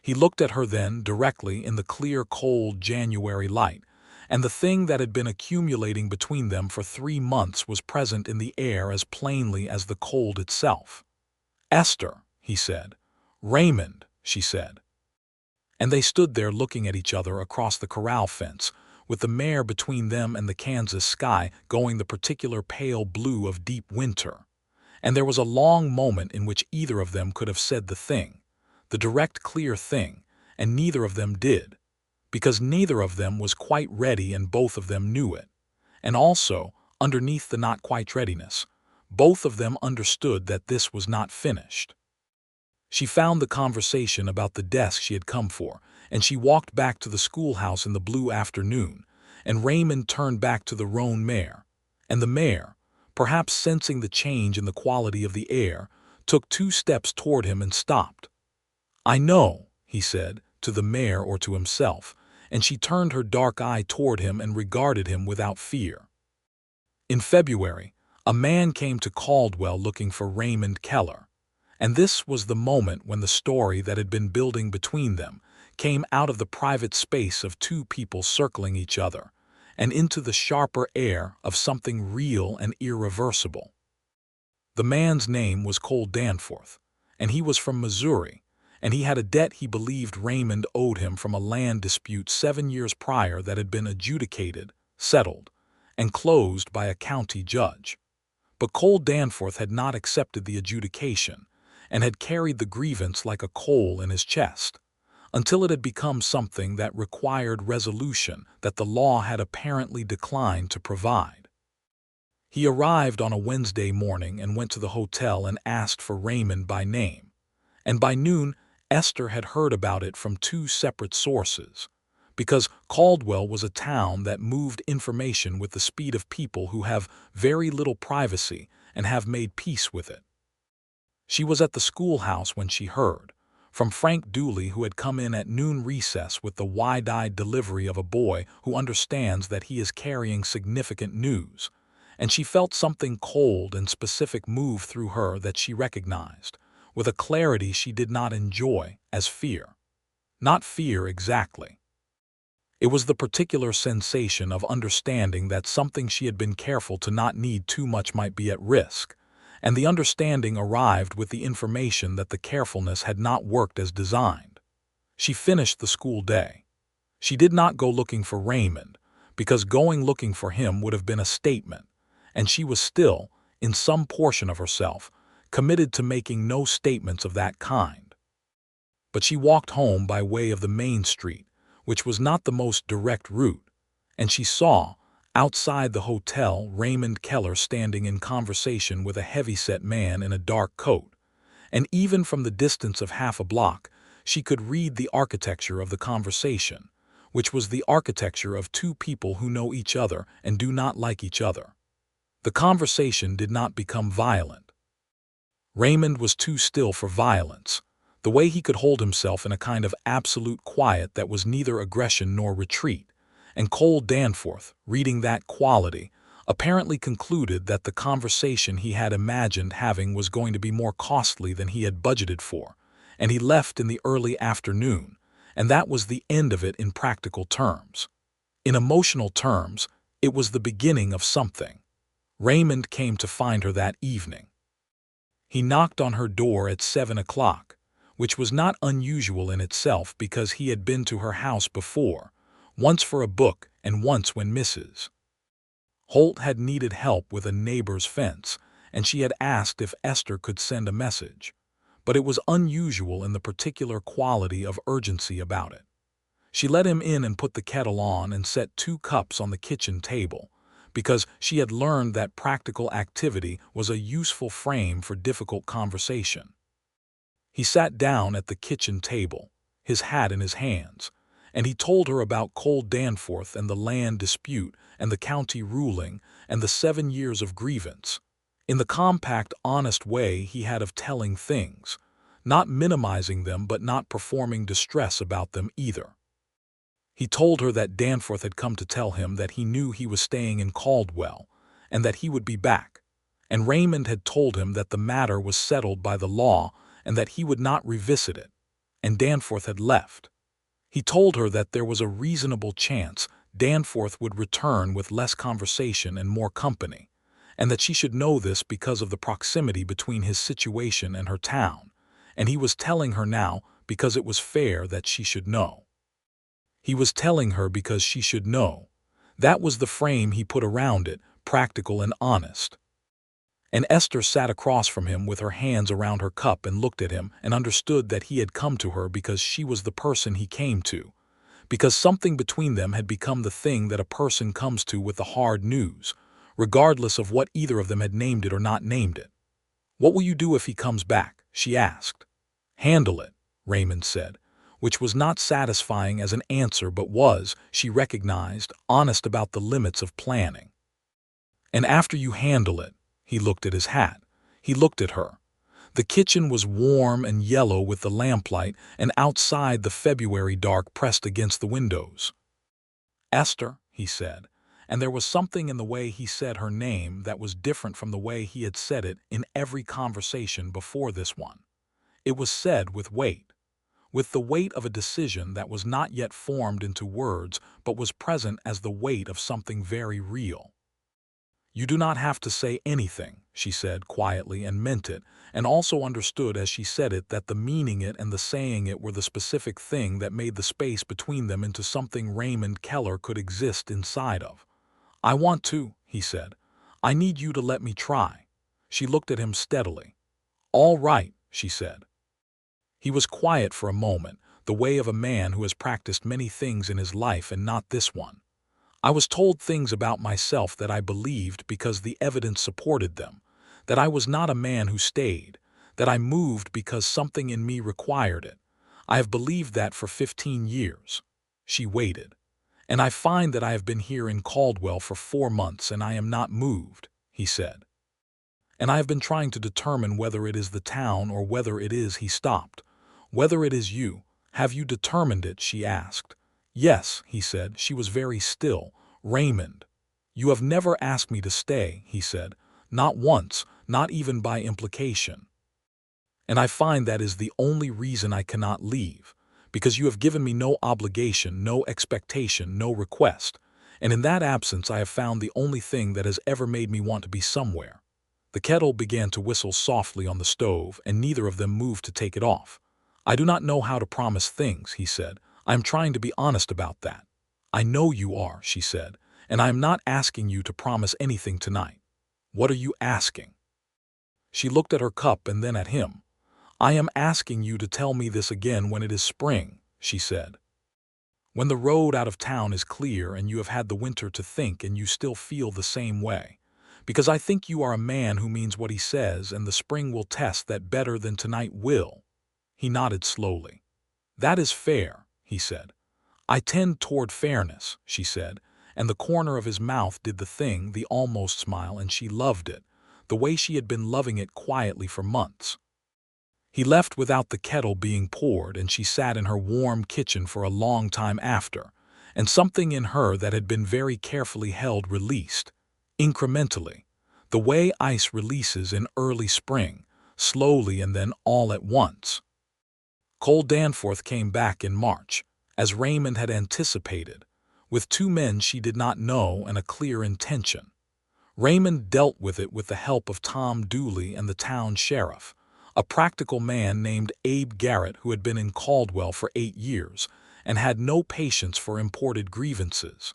He looked at her then directly in the clear, cold January light, and the thing that had been accumulating between them for 3 months was present in the air as plainly as the cold itself. Esther, he said. Raymond, she said. And they stood there looking at each other across the corral fence, with the mare between them and the Kansas sky going the particular pale blue of deep winter. And there was a long moment in which either of them could have said the thing, the direct, clear thing, and neither of them did, because neither of them was quite ready and both of them knew it. And also, underneath the not quite readiness, both of them understood that this was not finished. She found the conversation about the desk she had come for, and she walked back to the schoolhouse in the blue afternoon, and Raymond turned back to the roan mare, and the mare, perhaps sensing the change in the quality of the air, took 2 steps toward him and stopped. I know, he said, to the mare or to himself, and she turned her dark eye toward him and regarded him without fear. In February, a man came to Caldwell looking for Raymond Keller, and this was the moment when the story that had been building between them came out of the private space of 2 people circling each other, and into the sharper air of something real and irreversible. The man's name was Cole Danforth, and he was from Missouri, and he had a debt he believed Raymond owed him from a land dispute 7 years prior that had been adjudicated, settled, and closed by a county judge. But Cole Danforth had not accepted the adjudication, and had carried the grievance like a coal in his chest, until it had become something that required resolution that the law had apparently declined to provide. He arrived on a Wednesday morning and went to the hotel and asked for Raymond by name, and by noon Esther had heard about it from 2 separate sources, because Caldwell was a town that moved information with the speed of people who have very little privacy and have made peace with it. She was at the schoolhouse when she heard, from Frank Dooley, who had come in at noon recess with the wide-eyed delivery of a boy who understands that he is carrying significant news, and she felt something cold and specific move through her that she recognized, with a clarity she did not enjoy, as fear. Not fear exactly. It was the particular sensation of understanding that something she had been careful to not need too much might be at risk, and the understanding arrived with the information that the carefulness had not worked as designed. She finished the school day. She did not go looking for Raymond, because going looking for him would have been a statement, and she was still, in some portion of herself, committed to making no statements of that kind. But she walked home by way of the main street, which was not the most direct route, and she saw, Outside the hotel, Raymond Keller standing in conversation with a heavy-set man in a dark coat. And even from the distance of half a block, she could read the architecture of the conversation, which was the architecture of two people who know each other and do not like each other. The conversation did not become violent. Raymond was too still for violence. The way he could hold himself in a kind of absolute quiet that was neither aggression nor retreat. And Cole Danforth, reading that quality, apparently concluded that the conversation he had imagined having was going to be more costly than he had budgeted for, and he left in the early afternoon, and that was the end of it in practical terms. In emotional terms, it was the beginning of something. Raymond came to find her that evening. He knocked on her door at 7 o'clock, which was not unusual in itself because he had been to her house before, once for a book and once when Mrs. Holt had needed help with a neighbor's fence, and she had asked if Esther could send a message. But it was unusual in the particular quality of urgency about it. She let him in and put the kettle on and set 2 cups on the kitchen table, because she had learned that practical activity was a useful frame for difficult conversation. He sat down at the kitchen table, his hat in his hands, and he told her about Cole Danforth and the land dispute and the county ruling and the 7 years of grievance, in the compact, honest way he had of telling things, not minimizing them but not performing distress about them either. He told her that Danforth had come to tell him that he knew he was staying in Caldwell and that he would be back, and Raymond had told him that the matter was settled by the law and that he would not revisit it, and Danforth had left. He told her that there was a reasonable chance Danforth would return with less conversation and more company, and that she should know this because of the proximity between his situation and her town, and he was telling her now because it was fair that she should know. He was telling her because she should know. That was the frame he put around it, practical and honest. And Esther sat across from him with her hands around her cup and looked at him and understood that he had come to her because she was the person he came to, because something between them had become the thing that a person comes to with the hard news, regardless of what either of them had named it or not named it. "What will you do if he comes back?" she asked. "Handle it," Raymond said, which was not satisfying as an answer but was, she recognized, honest about the limits of planning. "And after you handle it," he looked at his hat. He looked at her. The kitchen was warm and yellow with the lamplight, and outside the February dark pressed against the windows. "Esther," he said, and there was something in the way he said her name that was different from the way he had said it in every conversation before this one. It was said with the weight of a decision that was not yet formed into words but was present as the weight of something very real. "You do not have to say anything," she said quietly, and meant it, and also understood as she said it that the meaning it and the saying it were the specific thing that made the space between them into something Raymond Keller could exist inside of. "I want to," he said. "I need you to let me try." She looked at him steadily. "All right," she said. He was quiet for a moment, the way of a man who has practiced many things in his life and not this one. "I was told things about myself that I believed because the evidence supported them, that I was not a man who stayed, that I moved because something in me required it. I have believed that for 15 years. She waited. "And I find that I have been here in Caldwell for 4 months and I am not moved," he said. "And I have been trying to determine whether it is the town or whether it is," he stopped. "Whether it is you. Have you determined it?" she asked. "Yes," he said. She was very still. "Raymond." "You have never asked me to stay," he said. "Not once, not even by implication. And I find that is the only reason I cannot leave, because you have given me no obligation, no expectation, no request, and in that absence I have found the only thing that has ever made me want to be somewhere." The kettle began to whistle softly on the stove, and neither of them moved to take it off. "I do not know how to promise things," he said. "I am trying to be honest about that." "I know you are," she said, "and I am not asking you to promise anything tonight." "What are you asking?" She looked at her cup and then at him. "I am asking you to tell me this again when it is spring," she said. When the road out of town is clear and you have had the winter to think and you still feel the same way. Because I think you are a man who means what he says, and the spring will test that better than tonight will." He nodded slowly. "That is fair," he said. "I tend toward fairness," she said, and the corner of his mouth did the thing, the almost smile, and she loved it, the way she had been loving it quietly for months. He left without the kettle being poured, and she sat in her warm kitchen for a long time after, and something in her that had been very carefully held released, incrementally, the way ice releases in early spring, slowly and then all at once. Cole Danforth came back in March, as Raymond had anticipated, with 2 men she did not know and a clear intention. Raymond dealt with it with the help of Tom Dooley and the town sheriff, a practical man named Abe Garrett who had been in Caldwell for 8 years and had no patience for imported grievances.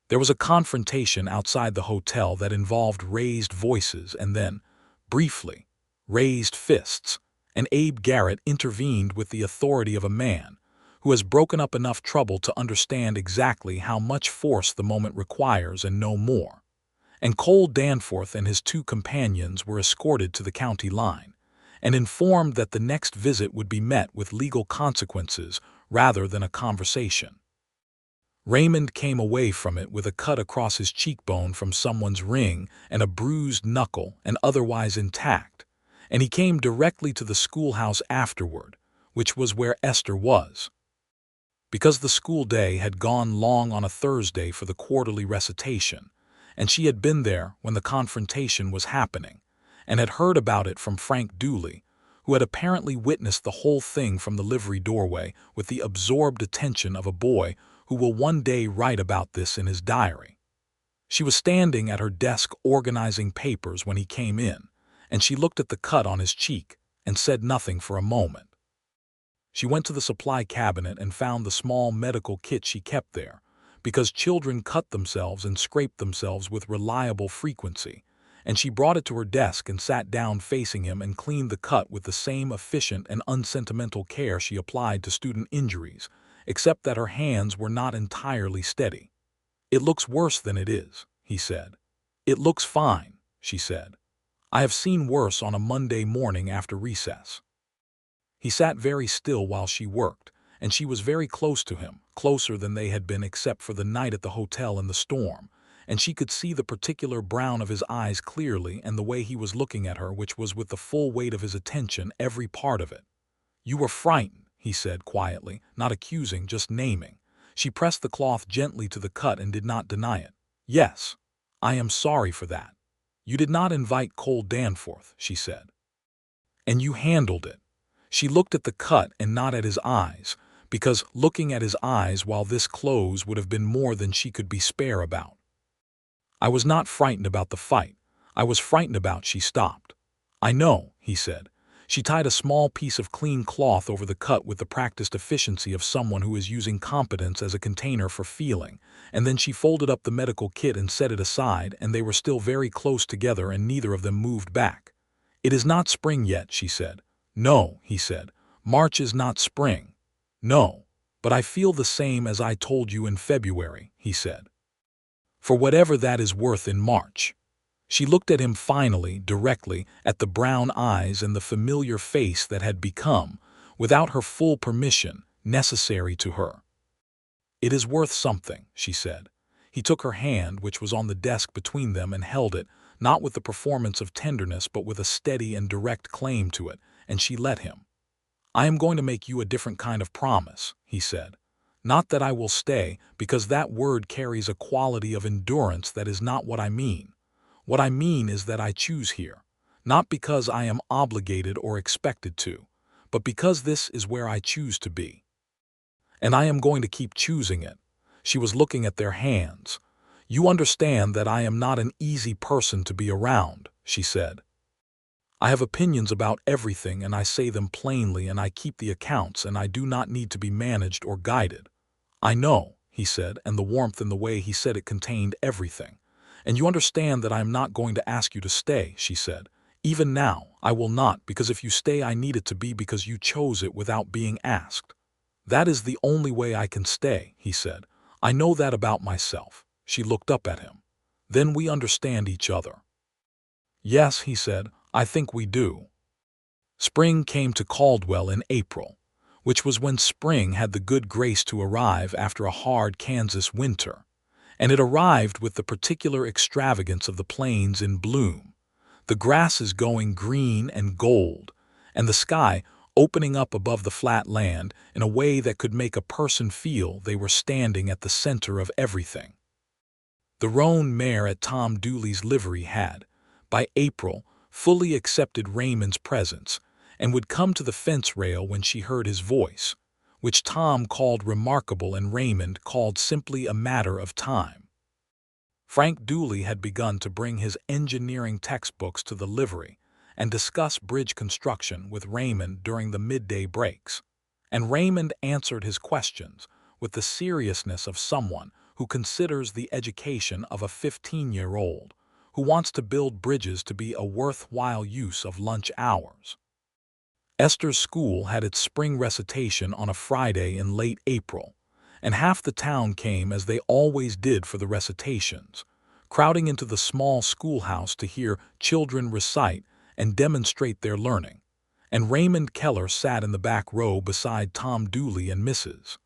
There was a confrontation outside the hotel that involved raised voices and then, briefly, raised fists, and Abe Garrett intervened with the authority of a man who has broken up enough trouble to understand exactly how much force the moment requires and no more. And Cole Danforth and his 2 companions were escorted to the county line and informed that the next visit would be met with legal consequences rather than a conversation. Raymond came away from it with a cut across his cheekbone from someone's ring and a bruised knuckle and otherwise intact, and he came directly to the schoolhouse afterward, which was where Esther was. Because the school day had gone long on a Thursday for the quarterly recitation, and she had been there when the confrontation was happening, and had heard about it from Frank Dooley, who had apparently witnessed the whole thing from the livery doorway with the absorbed attention of a boy who will one day write about this in his diary. She was standing at her desk organizing papers when he came in, and she looked at the cut on his cheek and said nothing for a moment. She went to the supply cabinet and found the small medical kit she kept there, because children cut themselves and scrape themselves with reliable frequency, and she brought it to her desk and sat down facing him and cleaned the cut with the same efficient and unsentimental care she applied to student injuries, except that her hands were not entirely steady. "It looks worse than it is," he said. "It looks fine," she said. "I have seen worse on a Monday morning after recess." He sat very still while she worked, and she was very close to him, closer than they had been except for the night at the hotel in the storm, and she could see the particular brown of his eyes clearly and the way he was looking at her, which was with the full weight of his attention, every part of it. "You were frightened," he said quietly, not accusing, just naming. She pressed the cloth gently to the cut and did not deny it. "Yes, I am sorry for that. You did not invite Cole Danforth," she said. "And you handled it." She looked at the cut and not at his eyes, because looking at his eyes while this closed would have been more than she could be spare about. "I was not frightened about the fight. I was frightened about—" She stopped. "I know," he said. She tied a small piece of clean cloth over the cut with the practiced efficiency of someone who is using competence as a container for feeling, and then she folded up the medical kit and set it aside, and they were still very close together and neither of them moved back. "It is not spring yet," she said. "No," he said. "March is not spring." "No, but I feel the same as I told you in February," he said. "For whatever that is worth in March." She looked at him finally, directly, at the brown eyes and the familiar face that had become, without her full permission, necessary to her. "It is worth something," she said. He took her hand, which was on the desk between them, and held it, not with the performance of tenderness but with a steady and direct claim to it, and she let him. "I am going to make you a different kind of promise," he said. "Not that I will stay, because that word carries a quality of endurance that is not what I mean. What I mean is that I choose here, not because I am obligated or expected to, but because this is where I choose to be. And I am going to keep choosing it." She was looking at their hands. "You understand that I am not an easy person to be around," she said. "I have opinions about everything and I say them plainly and I keep the accounts and I do not need to be managed or guided." "I know," he said, and the warmth in the way he said it contained everything. "And you understand that I am not going to ask you to stay," she said. "Even now, I will not, because if you stay I need it to be because you chose it without being asked." "That is the only way I can stay," he said. "I know that about myself." She looked up at him. "Then we understand each other." "Yes," he said, "I think we do." Spring came to Caldwell in April, which was when spring had the good grace to arrive after a hard Kansas winter, and it arrived with the particular extravagance of the plains in bloom, the grasses going green and gold, and the sky opening up above the flat land in a way that could make a person feel they were standing at the center of everything. The roan mare at Tom Dooley's livery had, by April, fully accepted Raymond's presence and would come to the fence rail when she heard his voice, which Tom called remarkable and Raymond called simply a matter of time. Frank Dooley had begun to bring his engineering textbooks to the livery and discuss bridge construction with Raymond during the midday breaks, and Raymond answered his questions with the seriousness of someone who considers the education of a 15-year-old who wants to build bridges to be a worthwhile use of lunch hours. Esther's school had its spring recitation on a Friday in late April, and half the town came as they always did for the recitations, crowding into the small schoolhouse to hear children recite and demonstrate their learning, and Raymond Keller sat in the back row beside Tom Dooley and Mrs.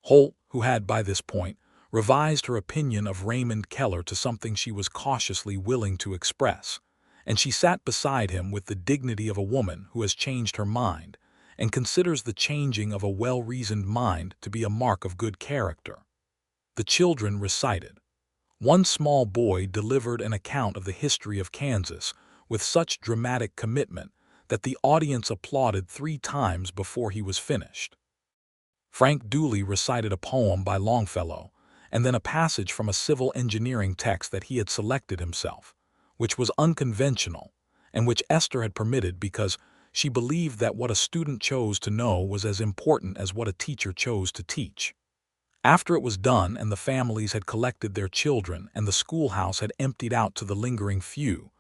Holt, who had by this point revised her opinion of Raymond Keller to something she was cautiously willing to express, and she sat beside him with the dignity of a woman who has changed her mind and considers the changing of a well-reasoned mind to be a mark of good character. The children recited. One small boy delivered an account of the history of Kansas with such dramatic commitment that the audience applauded 3 times before he was finished. Frank Dooley recited a poem by Longfellow, and then a passage from a civil engineering text that he had selected himself, which was unconventional, and which Esther had permitted because she believed that what a student chose to know was as important as what a teacher chose to teach. After it was done and the families had collected their children and the schoolhouse had emptied out to the lingering few,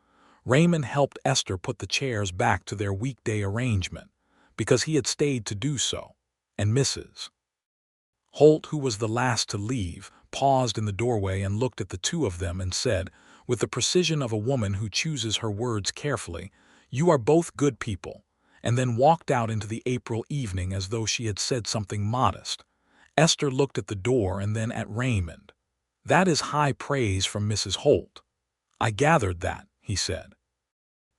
Raymond helped Esther put the chairs back to their weekday arrangement, because he had stayed to do so, and Mrs. Holt, who was the last to leave, paused in the doorway and looked at the two of them and said, with the precision of a woman who chooses her words carefully, "You are both good people," and then walked out into the April evening as though she had said something modest. Esther looked at the door and then at Raymond. "That is high praise from Mrs. Holt." "I gathered that," he said.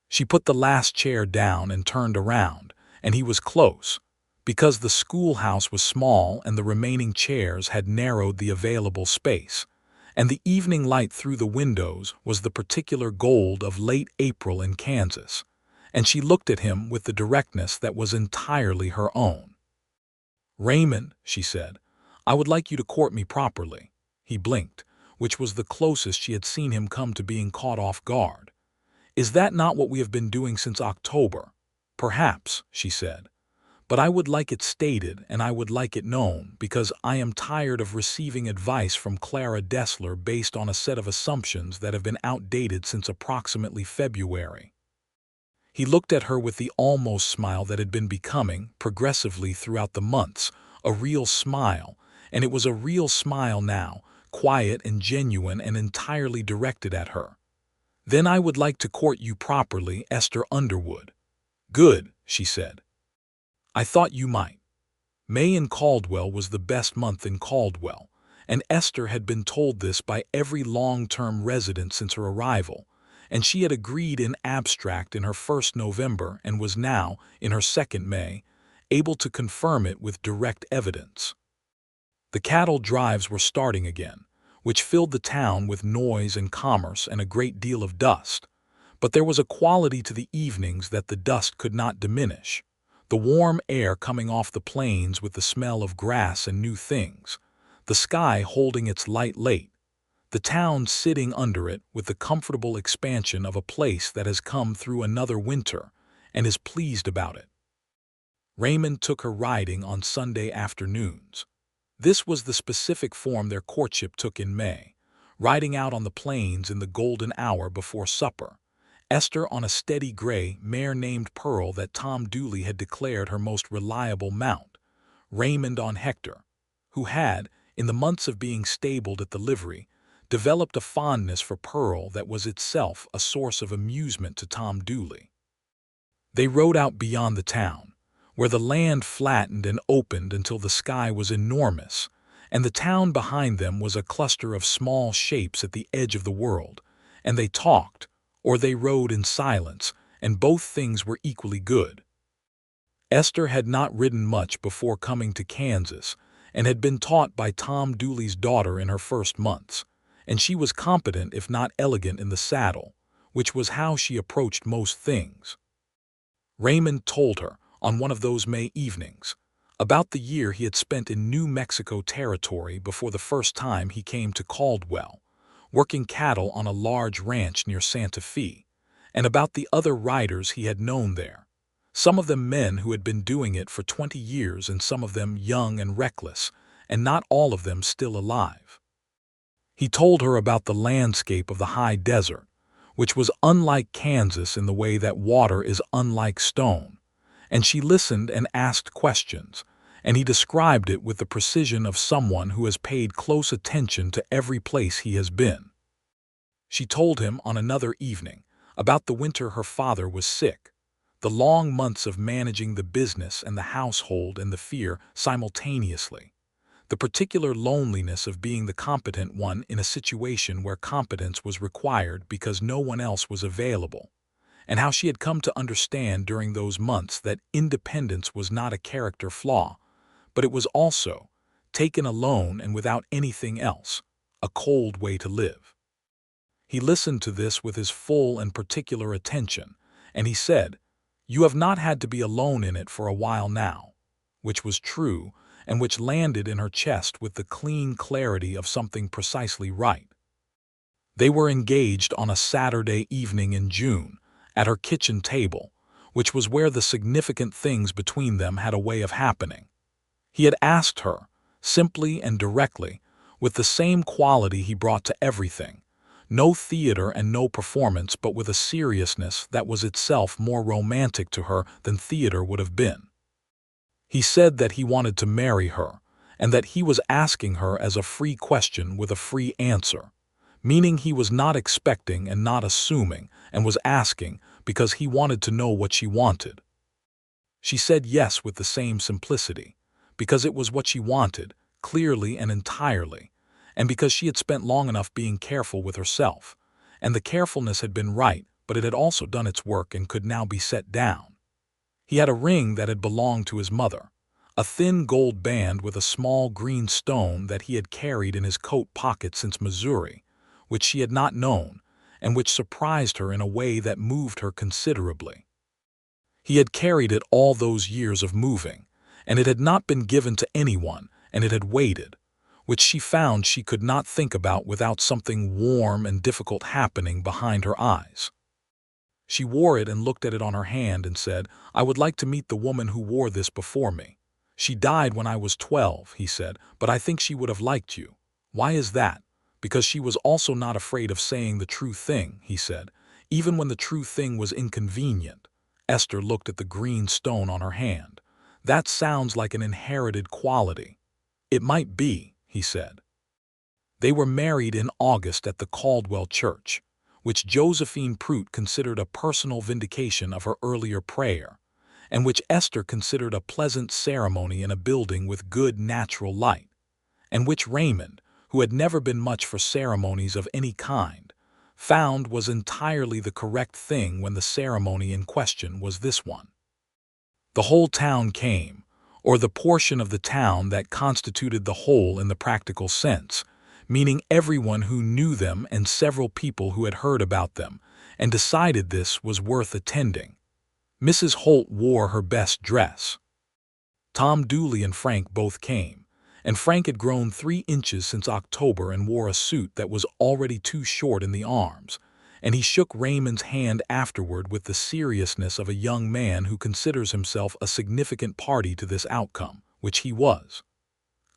She put the last chair down and turned around, and he was close, because the schoolhouse was small and the remaining chairs had narrowed the available space, and the evening light through the windows was the particular gold of late April in Kansas, and she looked at him with the directness that was entirely her own. "Raymond," she said, "I would like you to court me properly." He blinked, which was the closest she had seen him come to being caught off guard. "Is that not what we have been doing since October?" "Perhaps," she said. "But I would like it stated and I would like it known, because I am tired of receiving advice from Clara Dessler based on a set of assumptions that have been outdated since approximately February." He looked at her with the almost smile that had been becoming, progressively throughout the months, a real smile, and it was a real smile now, quiet and genuine and entirely directed at her. "Then I would like to court you properly, Esther Underwood." "Good," she said. "I thought you might." May in Caldwell was the best month in Caldwell, and Esther had been told this by every long-term resident since her arrival, and she had agreed in abstract in her first November and was now, in her second May, able to confirm it with direct evidence. The cattle drives were starting again, which filled the town with noise and commerce and a great deal of dust, but there was a quality to the evenings that the dust could not diminish. The warm air coming off the plains with the smell of grass and new things, the sky holding its light late, the town sitting under it with the comfortable expansion of a place that has come through another winter and is pleased about it. Raymond took her riding on Sunday afternoons. This was the specific form their courtship took in May, riding out on the plains in the golden hour before supper, Esther on a steady gray mare named Pearl that Tom Dooley had declared her most reliable mount, Raymond on Hector, who had, in the months of being stabled at the livery, developed a fondness for Pearl that was itself a source of amusement to Tom Dooley. They rode out beyond the town, where the land flattened and opened until the sky was enormous, and the town behind them was a cluster of small shapes at the edge of the world, and they talked, or they rode in silence, and both things were equally good. Esther had not ridden much before coming to Kansas, and had been taught by Tom Dooley's daughter in her first months, and she was competent if not elegant in the saddle, which was how she approached most things. Raymond told her, on one of those May evenings, about the year he had spent in New Mexico territory before the first time he came to Caldwell, working cattle on a large ranch near Santa Fe, and about the other riders he had known there, some of them men who had been doing it for 20 years and some of them young and reckless, and not all of them still alive. He told her about the landscape of the high desert, which was unlike Kansas in the way that water is unlike stone, and she listened and asked questions, and he described it with the precision of someone who has paid close attention to every place he has been. She told him on another evening about the winter her father was sick, the long months of managing the business and the household and the fear simultaneously, the particular loneliness of being the competent one in a situation where competence was required because no one else was available, and how she had come to understand during those months that independence was not a character flaw, but it was also, taken alone and without anything else, a cold way to live. He listened to this with his full and particular attention, and he said, "You have not had to be alone in it for a while now," which was true, and which landed in her chest with the clean clarity of something precisely right. They were engaged on a Saturday evening in June, at her kitchen table, which was where the significant things between them had a way of happening. He had asked her, simply and directly, with the same quality he brought to everything, no theater and no performance, but with a seriousness that was itself more romantic to her than theater would have been. He said that he wanted to marry her, and that he was asking her as a free question with a free answer, meaning he was not expecting and not assuming, and was asking because he wanted to know what she wanted. She said yes with the same simplicity, because it was what she wanted, clearly and entirely, and because she had spent long enough being careful with herself, and the carefulness had been right, but it had also done its work and could now be set down. He had a ring that had belonged to his mother, a thin gold band with a small green stone that he had carried in his coat pocket since Missouri, which she had not known, and which surprised her in a way that moved her considerably. He had carried it all those years of moving, and it had not been given to anyone, and it had waited, which she found she could not think about without something warm and difficult happening behind her eyes. She wore it and looked at it on her hand and said, "I would like to meet the woman who wore this before me. She died when I was 12, he said, but I think she would have liked you. Why is that? Because she was also not afraid of saying the true thing, he said, even when the true thing was inconvenient." Esther looked at the green stone on her hand. "That sounds like an inherited quality." "It might be," he said. They were married in August at the Caldwell church, which Josephine Prout considered a personal vindication of her earlier prayer, and which Esther considered a pleasant ceremony in a building with good natural light, and which Raymond, who had never been much for ceremonies of any kind, found was entirely the correct thing when the ceremony in question was this one. The whole town came, or the portion of the town that constituted the whole in the practical sense, meaning everyone who knew them and several people who had heard about them, and decided this was worth attending. Mrs. Holt wore her best dress. Tom Dooley and Frank both came, and Frank had grown 3 inches since October and wore a suit that was already too short in the arms, and he shook Raymond's hand afterward with the seriousness of a young man who considers himself a significant party to this outcome, which he was.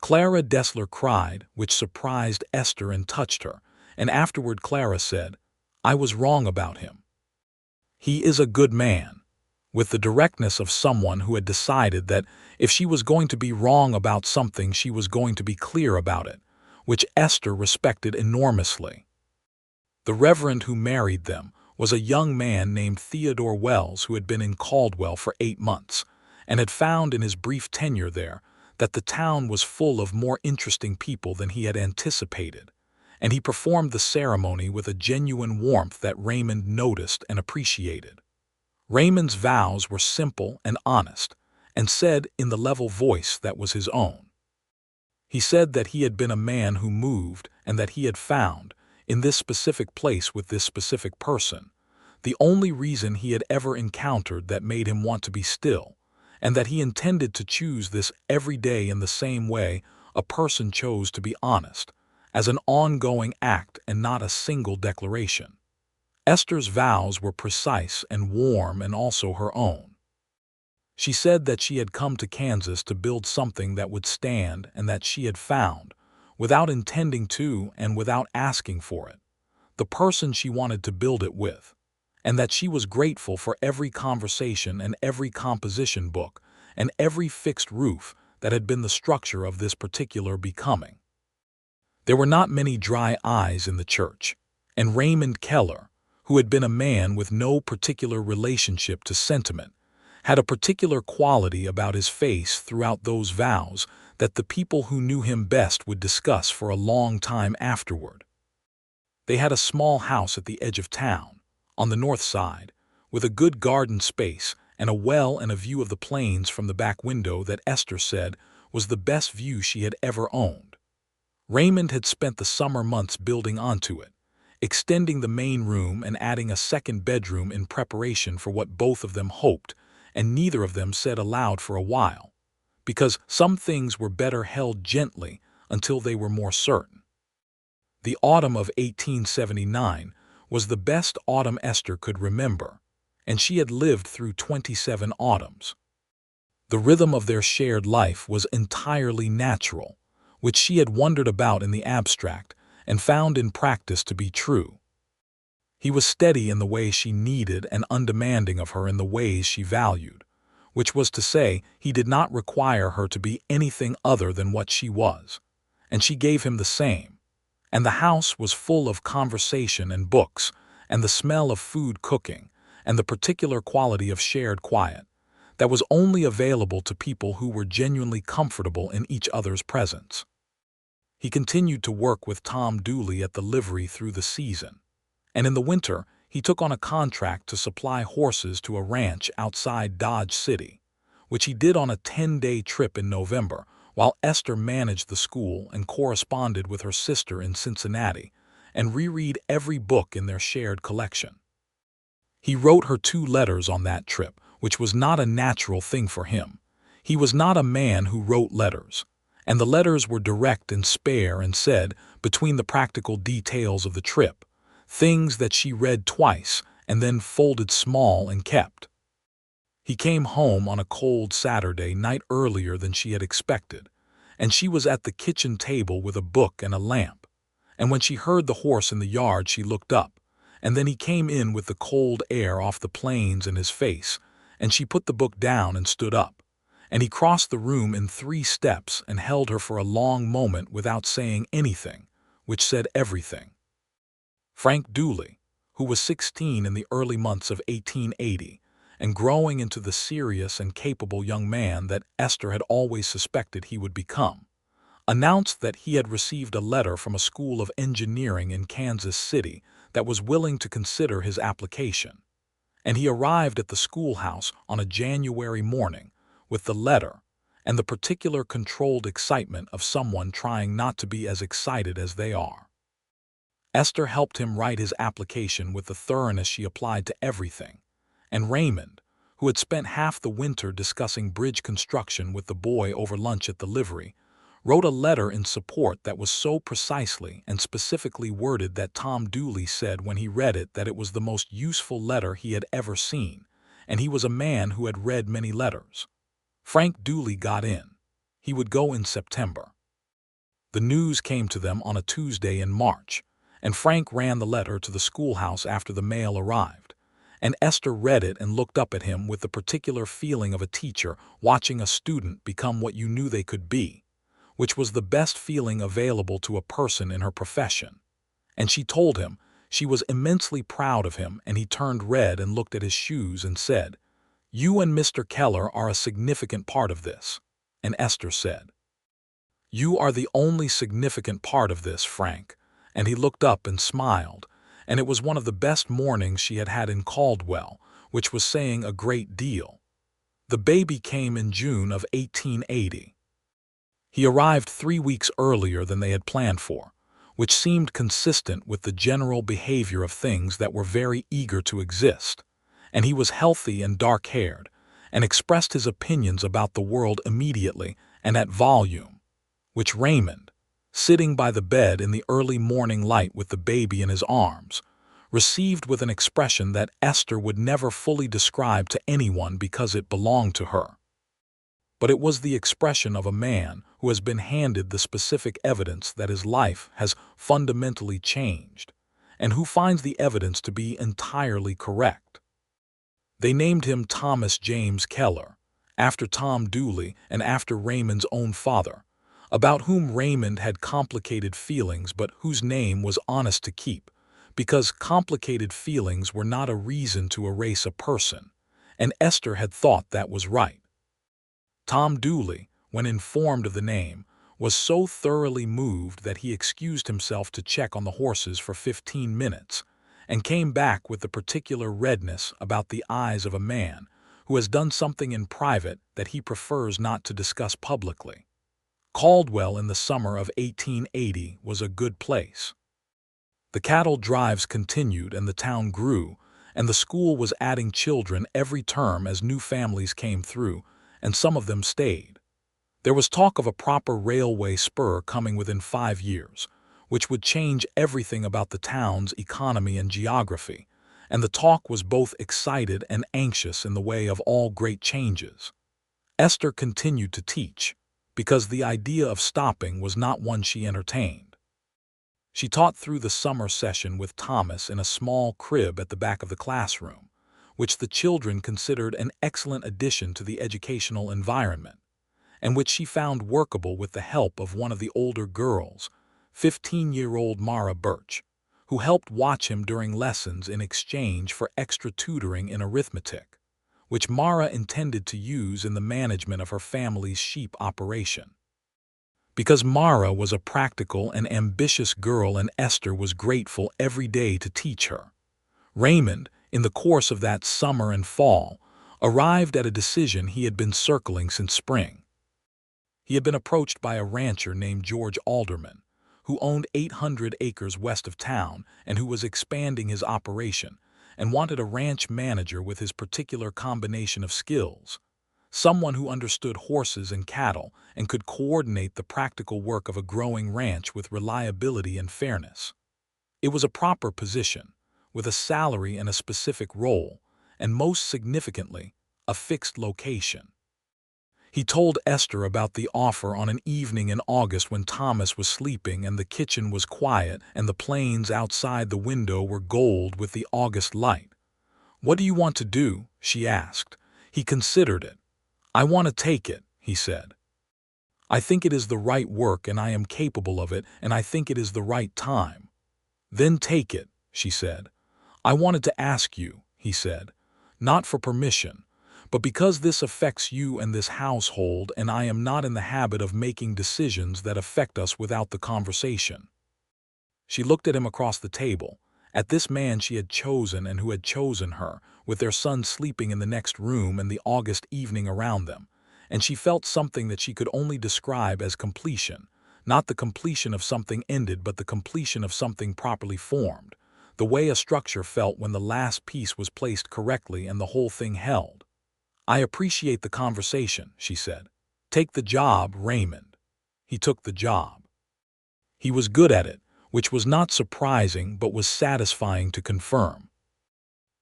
Clara Dessler cried, which surprised Esther and touched her, and afterward Clara said, "I was wrong about him. He is a good man," with the directness of someone who had decided that if she was going to be wrong about something, she was going to be clear about it, which Esther respected enormously. The reverend who married them was a young man named Theodore Wells, who had been in Caldwell for 8 months, and had found in his brief tenure there that the town was full of more interesting people than he had anticipated, and he performed the ceremony with a genuine warmth that Raymond noticed and appreciated. Raymond's vows were simple and honest, and said in the level voice that was his own. He said that he had been a man who moved, and that he had found, in this specific place with this specific person, the only reason he had ever encountered that made him want to be still, and that he intended to choose this every day in the same way a person chose to be honest, as an ongoing act and not a single declaration. Esther's vows were precise and warm, and also her own. She said that she had come to Kansas to build something that would stand, and that she had found, without intending to and without asking for it, the person she wanted to build it with, and that she was grateful for every conversation and every composition book and every fixed roof that had been the structure of this particular becoming. There were not many dry eyes in the church, and Raymond Keller, who had been a man with no particular relationship to sentiment, had a particular quality about his face throughout those vows that the people who knew him best would discuss for a long time afterward. They had a small house at the edge of town, on the north side, with a good garden space and a well and a view of the plains from the back window that Esther said was the best view she had ever owned. Raymond had spent the summer months building onto it, extending the main room and adding a second bedroom in preparation for what both of them hoped, and neither of them said aloud for a while, because some things were better held gently until they were more certain. The autumn of 1879 was the best autumn Esther could remember, and she had lived through 27 autumns. The rhythm of their shared life was entirely natural, which she had wondered about in the abstract and found in practice to be true. He was steady in the way she needed and undemanding of her in the ways she valued, which was to say, he did not require her to be anything other than what she was, and she gave him the same. And the house was full of conversation and books, and the smell of food cooking, and the particular quality of shared quiet that was only available to people who were genuinely comfortable in each other's presence. He continued to work with Tom Dooley at the livery through the season, and in the winter he took on a contract to supply horses to a ranch outside Dodge City, which he did on a 10-day trip in November, while Esther managed the school and corresponded with her sister in Cincinnati and reread every book in their shared collection. He wrote her 2 letters on that trip, which was not a natural thing for him. He was not a man who wrote letters, and the letters were direct and spare and said, between the practical details of the trip, things that she read twice and then folded small and kept. He came home on a cold Saturday night earlier than she had expected, and she was at the kitchen table with a book and a lamp, and when she heard the horse in the yard she looked up, and then he came in with the cold air off the plains in his face, and she put the book down and stood up, and he crossed the room in 3 steps and held her for a long moment without saying anything, which said everything. Frank Dooley, who was 16 in the early months of 1880, and growing into the serious and capable young man that Esther had always suspected he would become, announced that he had received a letter from a school of engineering in Kansas City that was willing to consider his application, and he arrived at the schoolhouse on a January morning with the letter and the particular controlled excitement of someone trying not to be as excited as they are. Esther helped him write his application with the thoroughness she applied to everything, and Raymond, who had spent half the winter discussing bridge construction with the boy over lunch at the livery, wrote a letter in support that was so precisely and specifically worded that Tom Dooley said when he read it that it was the most useful letter he had ever seen, and he was a man who had read many letters. Frank Dooley got in. He would go in September. The news came to them on a Tuesday in March, and Frank ran the letter to the schoolhouse after the mail arrived, and Esther read it and looked up at him with the particular feeling of a teacher watching a student become what you knew they could be, which was the best feeling available to a person in her profession. And she told him she was immensely proud of him, and he turned red and looked at his shoes and said, "You and Mr. Keller are a significant part of this." And Esther said, "You are the only significant part of this, Frank." And he looked up and smiled, and it was one of the best mornings she had had in Caldwell, which was saying a great deal. The baby came in June of 1880. He arrived 3 weeks earlier than they had planned for, which seemed consistent with the general behavior of things that were very eager to exist, and he was healthy and dark-haired, and expressed his opinions about the world immediately and at volume, which Raymond, sitting by the bed in the early morning light with the baby in his arms, received with an expression that Esther would never fully describe to anyone because it belonged to her. But it was the expression of a man who has been handed the specific evidence that his life has fundamentally changed, and who finds the evidence to be entirely correct. They named him Thomas James Keller, after Tom Dooley and after Raymond's own father, about whom Raymond had complicated feelings but whose name was honest to keep, because complicated feelings were not a reason to erase a person, and Esther had thought that was right. Tom Dooley, when informed of the name, was so thoroughly moved that he excused himself to check on the horses for 15 minutes, and came back with the particular redness about the eyes of a man who has done something in private that he prefers not to discuss publicly. Caldwell in the summer of 1880 was a good place. The cattle drives continued and the town grew, and the school was adding children every term as new families came through, and some of them stayed. There was talk of a proper railway spur coming within 5 years, which would change everything about the town's economy and geography, and the talk was both excited and anxious in the way of all great changes. Esther continued to teach, because the idea of stopping was not one she entertained. She taught through the summer session with Thomas in a small crib at the back of the classroom, which the children considered an excellent addition to the educational environment, and which she found workable with the help of one of the older girls, 15-year-old Mara Birch, who helped watch him during lessons in exchange for extra tutoring in arithmetic, which Mara intended to use in the management of her family's sheep operation. Because Mara was a practical and ambitious girl and Esther was grateful every day to teach her, Raymond, in the course of that summer and fall, arrived at a decision he had been circling since spring. He had been approached by a rancher named George Alderman, who owned 800 acres west of town and who was expanding his operation and wanted a ranch manager with his particular combination of skills, someone who understood horses and cattle and could coordinate the practical work of a growing ranch with reliability and fairness. It was a proper position, with a salary and a specific role, and most significantly, a fixed location. He told Esther about the offer on an evening in August when Thomas was sleeping and the kitchen was quiet and the plains outside the window were gold with the August light. "What do you want to do?" she asked. He considered it. "I want to take it," he said. "I think it is the right work and I am capable of it, and I think it is the right time." "Then take it," she said. "I wanted to ask you," he said, "not for permission, but because this affects you and this household, and I am not in the habit of making decisions that affect us without the conversation." She looked at him across the table, at this man she had chosen and who had chosen her, with their son sleeping in the next room and the August evening around them, and she felt something that she could only describe as completion, not the completion of something ended but the completion of something properly formed, the way a structure felt when the last piece was placed correctly and the whole thing held. "I appreciate the conversation," she said. "Take the job, Raymond." He took the job. He was good at it, which was not surprising but was satisfying to confirm.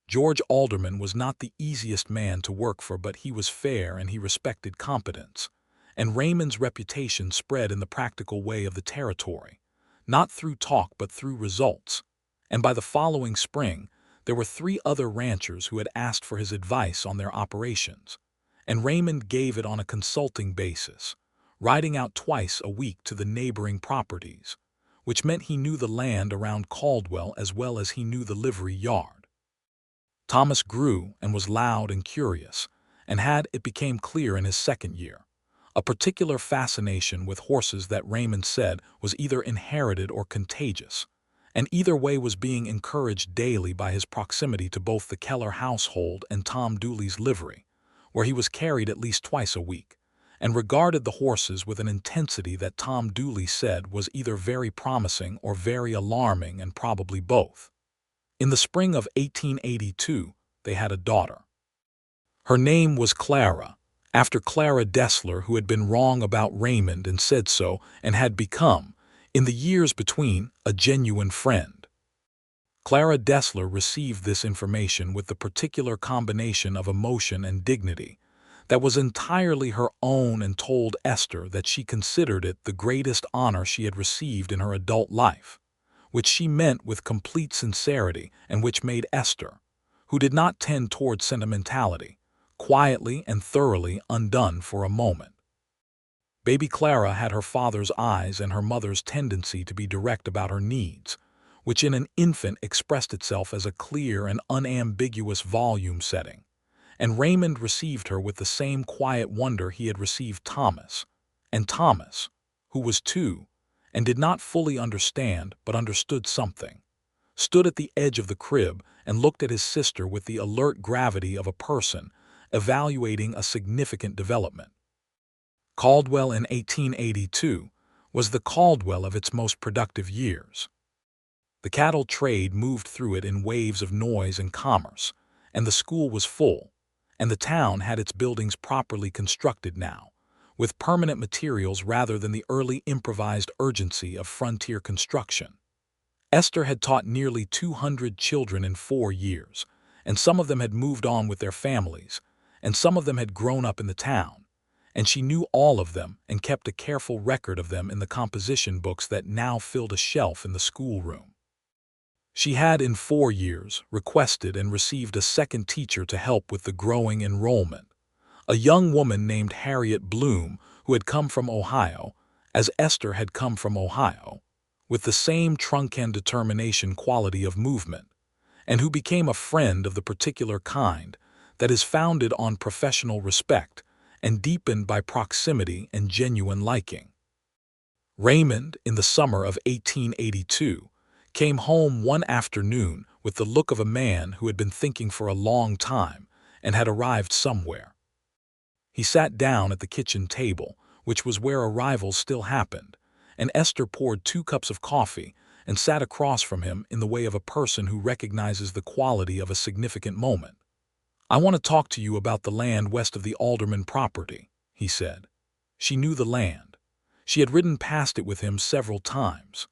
George Alderman was not the easiest man to work for, but he was fair and he respected competence, and Raymond's reputation spread in the practical way of the territory, not through talk but through results, and by the following spring there were 3 other ranchers who had asked for his advice on their operations, and Raymond gave it on a consulting basis, riding out twice a week to the neighboring properties, which meant he knew the land around Caldwell as well as he knew the livery yard. Thomas grew and was loud and curious, and had, it became clear in his 2nd year, a particular fascination with horses that Raymond said was either inherited or contagious, and either way was being encouraged daily by his proximity to both the Keller household and Tom Dooley's livery, where he was carried at least twice a week, and regarded the horses with an intensity that Tom Dooley said was either very promising or very alarming, and probably both. In the spring of 1882, they had a daughter. Her name was Clara, after Clara Dessler, who had been wrong about Raymond and said so, and had become, in the years between, a genuine friend. Clara Dessler received this information with the particular combination of emotion and dignity that was entirely her own, and told Esther that she considered it the greatest honor she had received in her adult life, which she meant with complete sincerity, and which made Esther, who did not tend toward sentimentality, quietly and thoroughly undone for a moment. Baby Clara had her father's eyes and her mother's tendency to be direct about her needs, which in an infant expressed itself as a clear and unambiguous volume setting, and Raymond received her with the same quiet wonder he had received Thomas, and Thomas, who was 2, and did not fully understand but understood something, stood at the edge of the crib and looked at his sister with the alert gravity of a person evaluating a significant development. Caldwell in 1882 was the Caldwell of its most productive years. The cattle trade moved through it in waves of noise and commerce, and the school was full, and the town had its buildings properly constructed now, with permanent materials rather than the early improvised urgency of frontier construction. Esther had taught nearly 200 children in 4 years, and some of them had moved on with their families, and some of them had grown up in the town, and she knew all of them and kept a careful record of them in the composition books that now filled a shelf in the schoolroom. She had, in 4 years, requested and received a second teacher to help with the growing enrollment, a young woman named Harriet Bloom, who had come from Ohio, as Esther had come from Ohio, with the same trunk-and determination quality of movement, and who became a friend of the particular kind that is founded on professional respect and deepened by proximity and genuine liking. Raymond, in the summer of 1882, came home one afternoon with the look of a man who had been thinking for a long time and had arrived somewhere. He sat down at the kitchen table, which was where arrivals still happened, and Esther poured 2 cups of coffee and sat across from him in the way of a person who recognizes the quality of a significant moment. "I want to talk to you about the land west of the Alderman property," he said. She knew the land. She had ridden past it with him several times.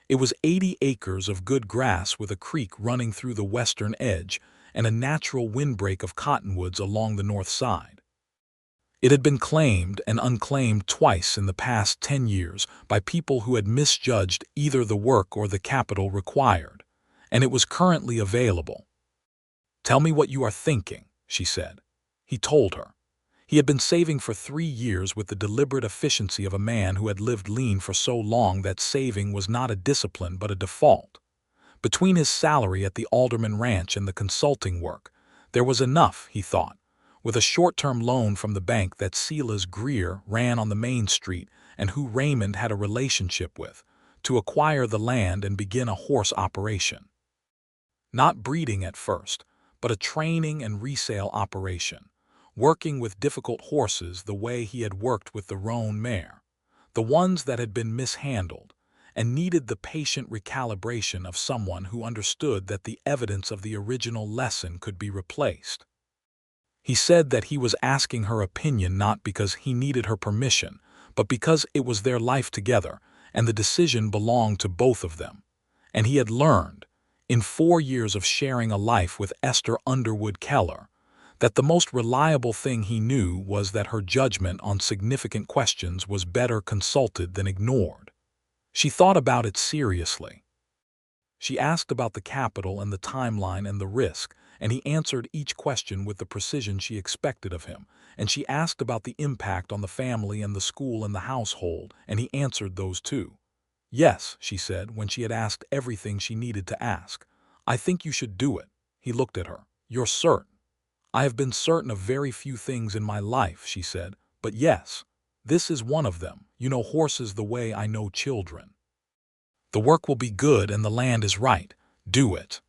It was 80 acres of good grass with a creek running through the western edge and a natural windbreak of cottonwoods along the north side. It had been claimed and unclaimed twice in the past 10 years by people who had misjudged either the work or the capital required, and it was currently available. "Tell me what you are thinking," she said. He told her. He had been saving for 3 years with the deliberate efficiency of a man who had lived lean for so long that saving was not a discipline but a default. Between his salary at the Alderman Ranch and the consulting work, there was enough, he thought, with a short-term loan from the bank that Silas Greer ran on the main street and who Raymond had a relationship with, to acquire the land and begin a horse operation. Not breeding at first, but a training and resale operation, working with difficult horses the way he had worked with the roan mare, the ones that had been mishandled, and needed the patient recalibration of someone who understood that the evidence of the original lesson could be replaced. He said that he was asking her opinion not because he needed her permission, but because it was their life together, and the decision belonged to both of them. And he had learned, in 4 years of sharing a life with Esther Underwood Keller, that the most reliable thing he knew was that her judgment on significant questions was better consulted than ignored. She thought about it seriously. She asked about the capital and the timeline and the risk, and he answered each question with the precision she expected of him. And she asked about the impact on the family and the school and the household, and he answered those too. Yes, she said, when she had asked everything she needed to ask. I think you should do it. He looked at her. You're certain? I have been certain of very few things in my life, she said, but yes, this is one of them. You know horses the way I know children. The work will be good and the land is right. Do it.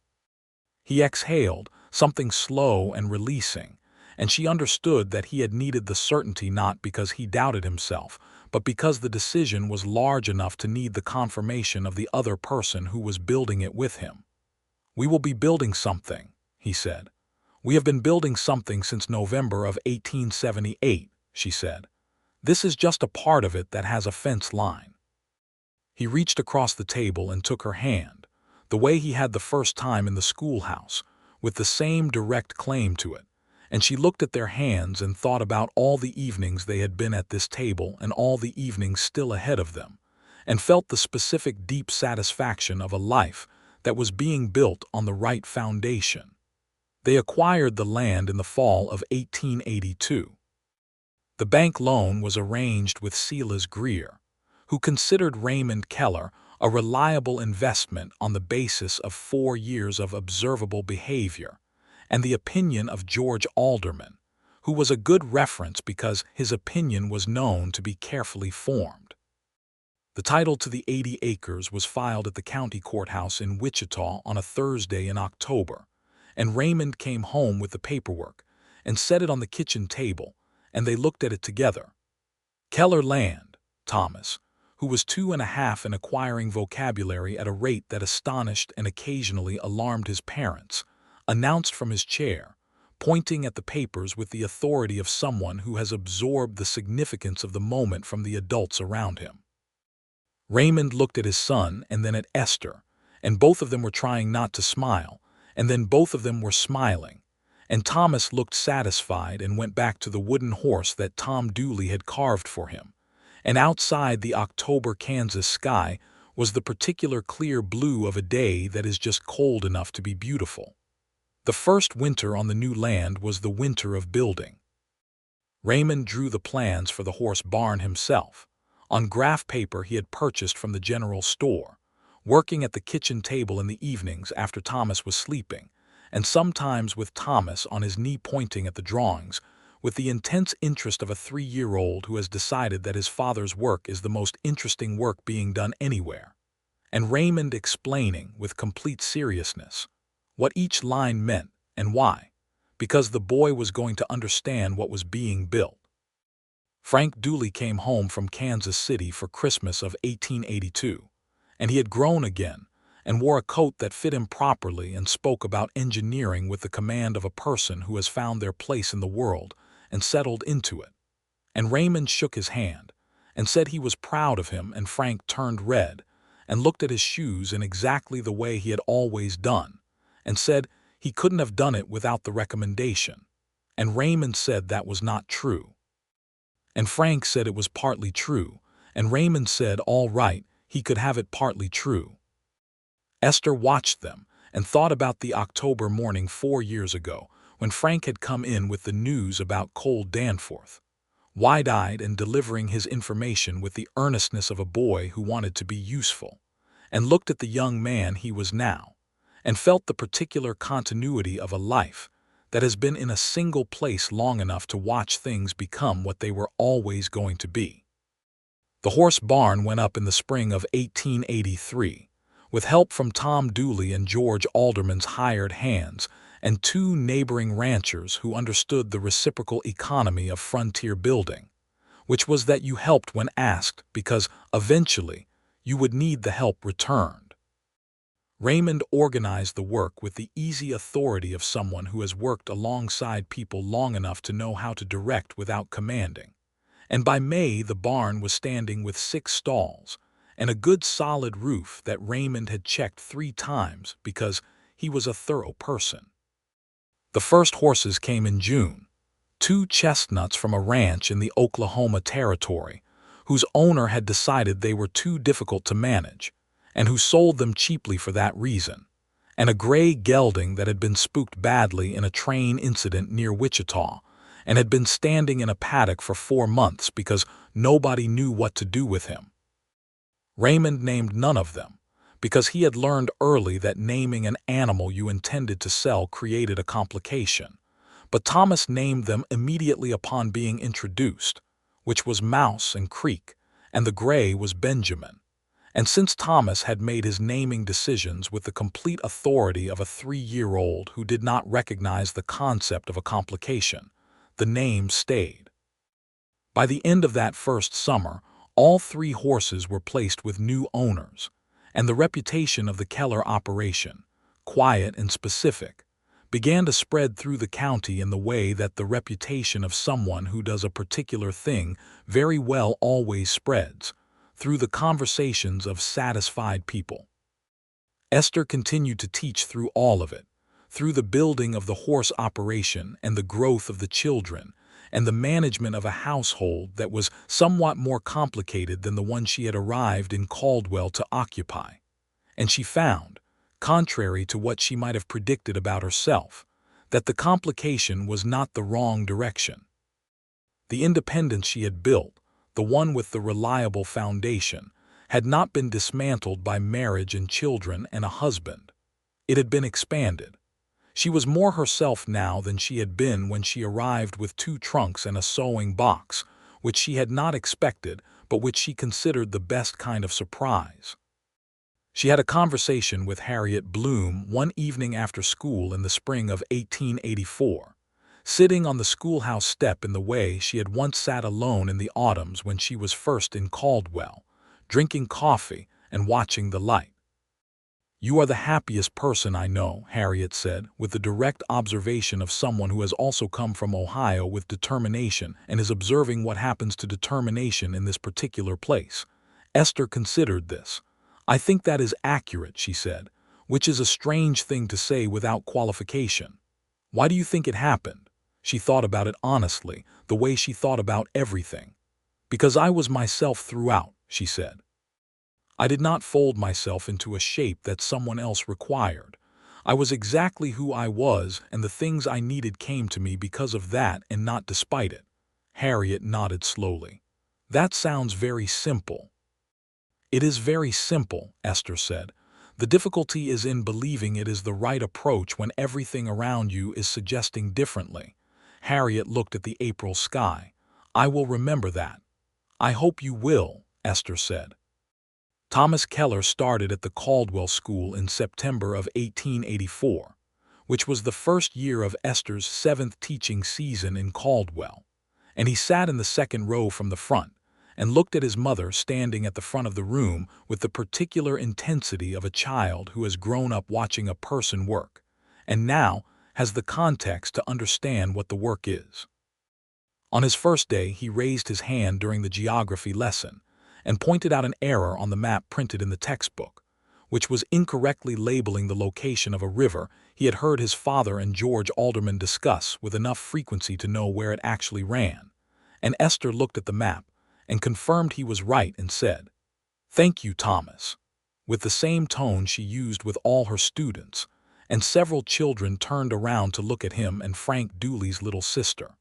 He exhaled, something slow and releasing, and she understood that he had needed the certainty not because he doubted himself, but because the decision was large enough to need the confirmation of the other person who was building it with him. We will be building something, he said. We have been building something since November of 1878, she said. This is just a part of it that has a fence line. He reached across the table and took her hand, the way he had the first time in the schoolhouse, with the same direct claim to it, and she looked at their hands and thought about all the evenings they had been at this table and all the evenings still ahead of them, and felt the specific deep satisfaction of a life that was being built on the right foundation. They acquired the land in the fall of 1882. The bank loan was arranged with Silas Greer, who considered Raymond Keller a reliable investment on the basis of 4 years of observable behavior, and the opinion of George Alderman, who was a good reference because his opinion was known to be carefully formed. The title to the 80 acres was filed at the county courthouse in Wichita on a Thursday in October, and Raymond came home with the paperwork and set it on the kitchen table, and they looked at it together. Keller Land, Thomas, who was 2.5 and acquiring vocabulary at a rate that astonished and occasionally alarmed his parents, announced from his chair, pointing at the papers with the authority of someone who has absorbed the significance of the moment from the adults around him. Raymond looked at his son and then at Esther, and both of them were trying not to smile, and then both of them were smiling, and Thomas looked satisfied and went back to the wooden horse that Tom Dooley had carved for him. And outside the October Kansas sky was the particular clear blue of a day that is just cold enough to be beautiful. The first winter on the new land was the winter of building. Raymond drew the plans for the horse barn himself, on graph paper he had purchased from the general store, working at the kitchen table in the evenings after Thomas was sleeping, and sometimes with Thomas on his knee pointing at the drawings, with the intense interest of a 3-year-old who has decided that his father's work is the most interesting work being done anywhere, and Raymond explaining with complete seriousness what each line meant and why, because the boy was going to understand what was being built. Frank Dooley came home from Kansas City for Christmas of 1882, and he had grown again and wore a coat that fit him properly and spoke about engineering with the command of a person who has found their place in the world and settled into it. And Raymond shook his hand and said he was proud of him, and Frank turned red and looked at his shoes in exactly the way he had always done and said he couldn't have done it without the recommendation. And Raymond said that was not true. And Frank said it was partly true, and Raymond said all right, he could have it partly true. Esther watched them and thought about the October morning 4 years ago when Frank had come in with the news about Cole Danforth, wide-eyed and delivering his information with the earnestness of a boy who wanted to be useful, and looked at the young man he was now, and felt the particular continuity of a life that has been in a single place long enough to watch things become what they were always going to be. The horse barn went up in the spring of 1883, with help from Tom Dooley and George Alderman's hired hands, and 2 neighboring ranchers who understood the reciprocal economy of frontier building, which was that you helped when asked because, eventually, you would need the help returned. Raymond organized the work with the easy authority of someone who has worked alongside people long enough to know how to direct without commanding, and by May the barn was standing with 6 stalls and a good solid roof that Raymond had checked 3 times because he was a thorough person. The first horses came in June, 2 chestnuts from a ranch in the Oklahoma Territory, whose owner had decided they were too difficult to manage, and who sold them cheaply for that reason, and a gray gelding that had been spooked badly in a train incident near Wichita and had been standing in a paddock for 4 months because nobody knew what to do with him. Raymond named none of them, because he had learned early that naming an animal you intended to sell created a complication. But Thomas named them immediately upon being introduced, which was Mouse and Creek, and the gray was Benjamin. And since Thomas had made his naming decisions with the complete authority of a 3-year-old who did not recognize the concept of a complication, the name stayed. By the end of that first summer, all 3 horses were placed with new owners, and the reputation of the Keller operation, quiet and specific, began to spread through the county in the way that the reputation of someone who does a particular thing very well always spreads, through the conversations of satisfied people. Esther continued to teach through all of it, through the building of the horse operation and the growth of the children, and the management of a household that was somewhat more complicated than the one she had arrived in Caldwell to occupy. And she found, contrary to what she might have predicted about herself, that the complication was not the wrong direction. The independence she had built, the one with the reliable foundation, had not been dismantled by marriage and children and a husband. It had been expanded. She was more herself now than she had been when she arrived with 2 trunks and a sewing box, which she had not expected, but which she considered the best kind of surprise. She had a conversation with Harriet Bloom one evening after school in the spring of 1884, sitting on the schoolhouse step in the way she had once sat alone in the autumns when she was first in Caldwell, drinking coffee and watching the light. "You are the happiest person I know," Harriet said, with the direct observation of someone who has also come from Ohio with determination and is observing what happens to determination in this particular place. Esther considered this. "I think that is accurate," she said, "which is a strange thing to say without qualification. Why do you think it happened?" She thought about it honestly, the way she thought about everything. "Because I was myself throughout," she said. "I did not fold myself into a shape that someone else required. I was exactly who I was, and the things I needed came to me because of that and not despite it." Harriet nodded slowly. "That sounds very simple." "It is very simple," Esther said. "The difficulty is in believing it is the right approach when everything around you is suggesting differently." Harriet looked at the April sky. "I will remember that." "I hope you will," Esther said. Thomas Keller started at the Caldwell School in September of 1884, which was the first year of Esther's 7th teaching season in Caldwell, and he sat in the 2nd row from the front and looked at his mother standing at the front of the room with the particular intensity of a child who has grown up watching a person work, and now has the context to understand what the work is. On his first day, he raised his hand during the geography lesson and pointed out an error on the map printed in the textbook, which was incorrectly labeling the location of a river he had heard his father and George Alderman discuss with enough frequency to know where it actually ran. And Esther looked at the map and confirmed he was right and said, "Thank you, Thomas," with the same tone she used with all her students, and several children turned around to look at him, and Frank Dooley's little sister,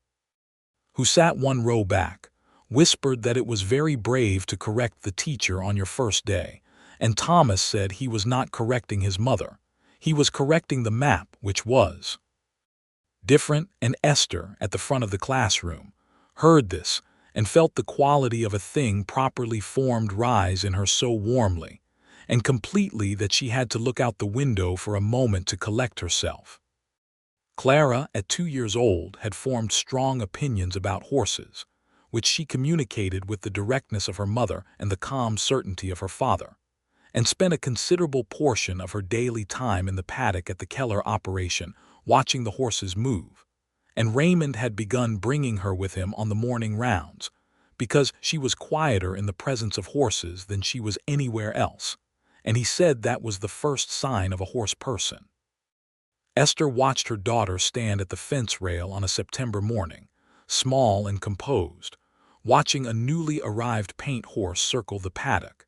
who sat 1 row back, whispered that it was very brave to correct the teacher on your first day, and Thomas said he was not correcting his mother. He was correcting the map, which was different, and Esther, at the front of the classroom, heard this and felt the quality of a thing properly formed rise in her so warmly and completely that she had to look out the window for a moment to collect herself. Clara, at 2 years old, had formed strong opinions about horses, which she communicated with the directness of her mother and the calm certainty of her father, and spent a considerable portion of her daily time in the paddock at the Keller operation, watching the horses move. And Raymond had begun bringing her with him on the morning rounds, because she was quieter in the presence of horses than she was anywhere else, and he said that was the first sign of a horse person. Esther watched her daughter stand at the fence rail on a September morning, small and composed, watching a newly arrived paint horse circle the paddock,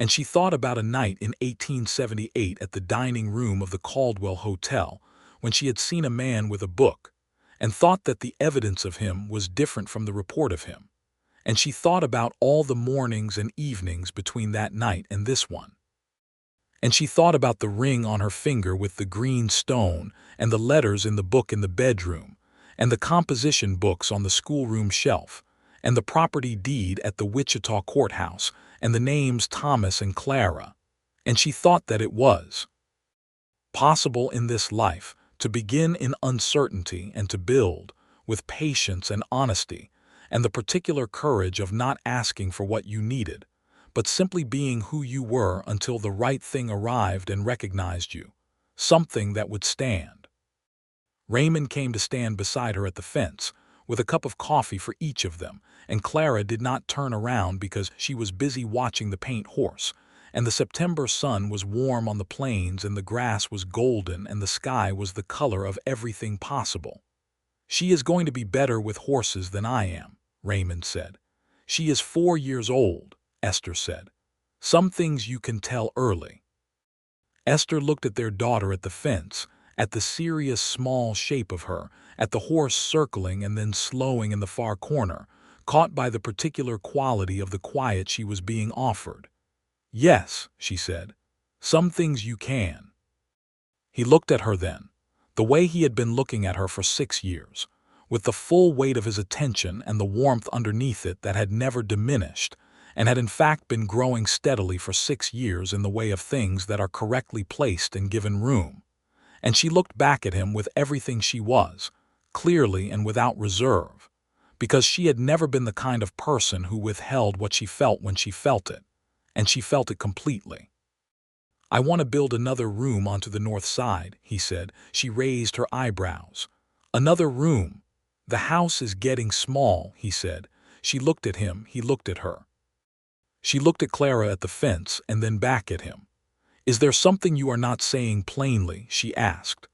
and she thought about a night in 1878 at the dining room of the Caldwell Hotel when she had seen a man with a book, and thought that the evidence of him was different from the report of him. And she thought about all the mornings and evenings between that night and this one. And she thought about the ring on her finger with the green stone, and the letters in the book in the bedroom, and the composition books on the schoolroom shelf, and the property deed at the Wichita courthouse, and the names Thomas and Clara. And she thought that it was possible in this life to begin in uncertainty and to build, with patience and honesty, and the particular courage of not asking for what you needed, but simply being who you were until the right thing arrived and recognized you, something that would stand. Raymond came to stand beside her at the fence, with a cup of coffee for each of them, and Clara did not turn around because she was busy watching the paint horse, and the September sun was warm on the plains and the grass was golden and the sky was the color of everything possible. "She is going to be better with horses than I am," Raymond said. "She is 4 years old," Esther said. "Some things you can tell early." Esther looked at their daughter at the fence, at the serious small shape of her, at the horse circling and then slowing in the far corner, caught by the particular quality of the quiet she was being offered. "Yes," she said, "some things you can." He looked at her then, the way he had been looking at her for 6 years, with the full weight of his attention and the warmth underneath it that had never diminished, and had in fact been growing steadily for 6 years in the way of things that are correctly placed and given room. And she looked back at him with everything she was, clearly and without reserve, because she had never been the kind of person who withheld what she felt when she felt it, and she felt it completely. "I want to build another room onto the north side," he said. She raised her eyebrows. "Another room? The house is getting small," he said. She looked at him, he looked at her. She looked at Clara at the fence and then back at him. "Is there something you are not saying plainly?" she asked.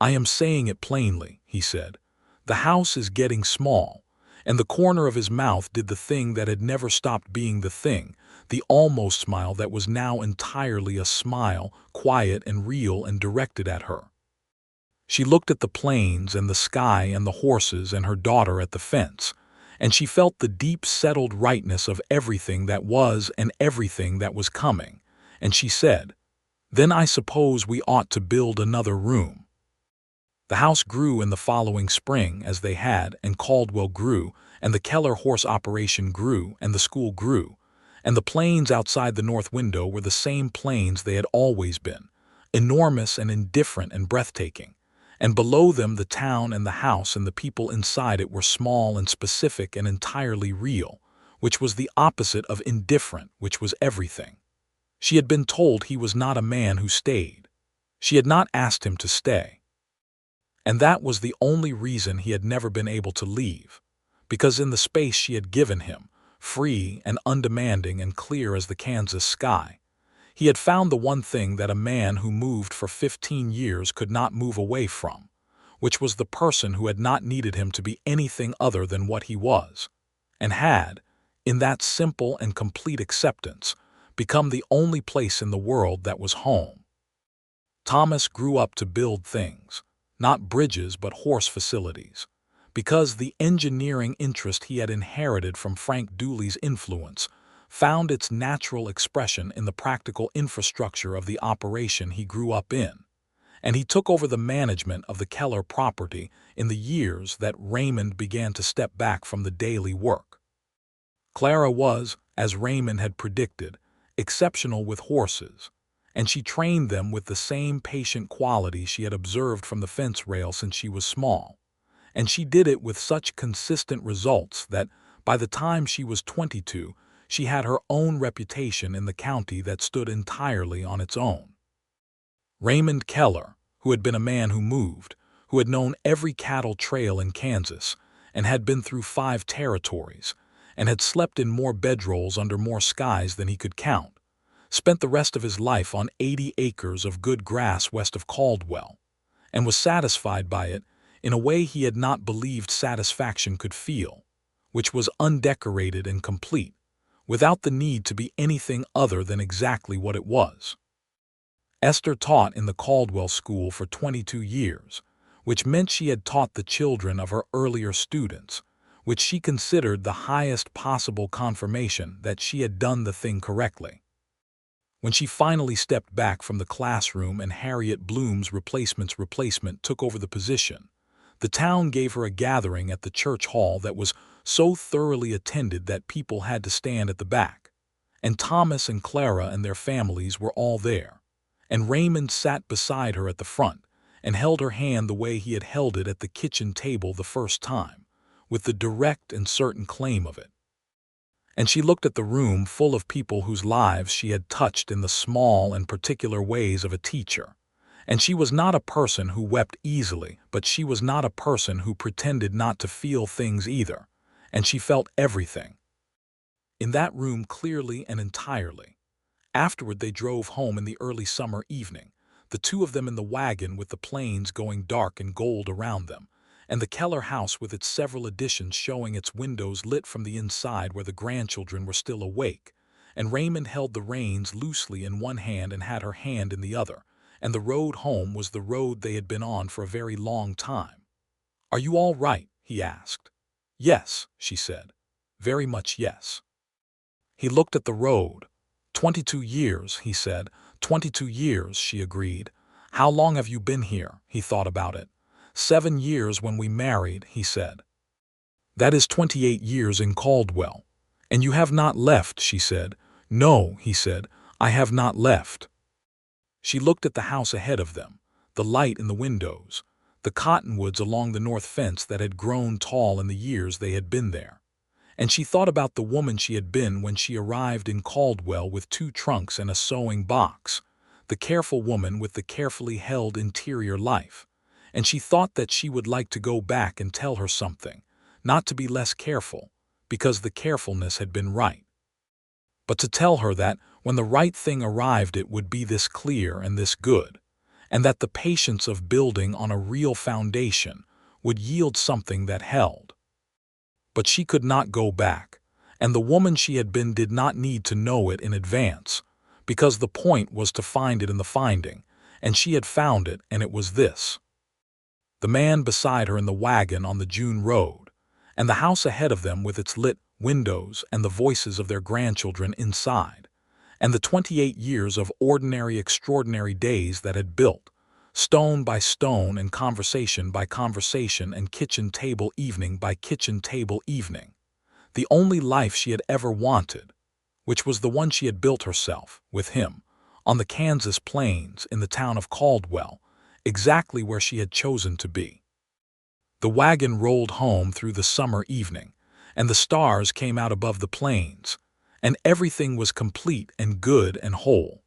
"I am saying it plainly," he said. "The house is getting small," and the corner of his mouth did the thing that had never stopped being the thing, the almost smile that was now entirely a smile, quiet and real and directed at her. She looked at the plains and the sky and the horses and her daughter at the fence, and she felt the deep settled rightness of everything that was and everything that was coming, and she said, "Then I suppose we ought to build another room." The house grew in the following spring as they had, and Caldwell grew, and the Keller horse operation grew, and the school grew, and the plains outside the north window were the same plains they had always been, enormous and indifferent and breathtaking, and below them the town and the house and the people inside it were small and specific and entirely real, which was the opposite of indifferent, which was everything. She had been told he was not a man who stayed. She had not asked him to stay. And that was the only reason he had never been able to leave, because in the space she had given him, free and undemanding and clear as the Kansas sky, he had found the one thing that a man who moved for 15 years could not move away from, which was the person who had not needed him to be anything other than what he was, and had, in that simple and complete acceptance, become the only place in the world that was home. Thomas grew up to build things, not bridges but horse facilities, because the engineering interest he had inherited from Frank Dooley's influence found its natural expression in the practical infrastructure of the operation he grew up in, and he took over the management of the Keller property in the years that Raymond began to step back from the daily work. Clara was, as Raymond had predicted, exceptional with horses, and she trained them with the same patient quality she had observed from the fence rail since she was small, and she did it with such consistent results that, by the time she was 22, she had her own reputation in the county that stood entirely on its own. Raymond Keller, who had been a man who moved, who had known every cattle trail in Kansas, and had been through 5 territories, and had slept in more bedrolls under more skies than he could count, spent the rest of his life on 80 acres of good grass west of Caldwell, and was satisfied by it in a way he had not believed satisfaction could feel, which was undecorated and complete, without the need to be anything other than exactly what it was. Esther taught in the Caldwell school for 22 years, which meant she had taught the children of her earlier students, which she considered the highest possible confirmation that she had done the thing correctly. When she finally stepped back from the classroom and Harriet Bloom's replacement took over the position, the town gave her a gathering at the church hall that was so thoroughly attended that people had to stand at the back. And Thomas and Clara and their families were all there. And Raymond sat beside her at the front and held her hand the way he had held it at the kitchen table the first time, with the direct and certain claim of it. And she looked at the room full of people whose lives she had touched in the small and particular ways of a teacher. And she was not a person who wept easily, but she was not a person who pretended not to feel things either, and she felt everything. In that room clearly and entirely. Afterward they drove home in the early summer evening, the two of them in the wagon with the plains going dark and gold around them, and the Keller house with its several additions showing its windows lit from the inside where the grandchildren were still awake, and Raymond held the reins loosely in one hand and had her hand in the other, and the road home was the road they had been on for a very long time. "Are you all right?" he asked. "Yes," she said. "Very much yes." He looked at the road. 22 years, he said. 22 years, she agreed. How long have you been here? He thought about it. 7 years when we married, he said. That is 28 years in Caldwell. And you have not left, she said. No, he said, I have not left. She looked at the house ahead of them, the light in the windows, the cottonwoods along the north fence that had grown tall in the years they had been there. And she thought about the woman she had been when she arrived in Caldwell with 2 trunks and a sewing box, the careful woman with the carefully held interior life. And she thought that she would like to go back and tell her something, not to be less careful, because the carefulness had been right, but to tell her that when the right thing arrived it would be this clear and this good, and that the patience of building on a real foundation would yield something that held. But she could not go back, and the woman she had been did not need to know it in advance, because the point was to find it in the finding, and she had found it, and it was this. The man beside her in the wagon on the June road, and the house ahead of them with its lit windows and the voices of their grandchildren inside, and the 28 years of ordinary extraordinary days that had built, stone by stone and conversation by conversation and kitchen table evening by kitchen table evening, the only life she had ever wanted, which was the one she had built herself, with him, on the Kansas plains in the town of Caldwell, exactly where she had chosen to be. The wagon rolled home through the summer evening, and the stars came out above the plains, and everything was complete and good and whole.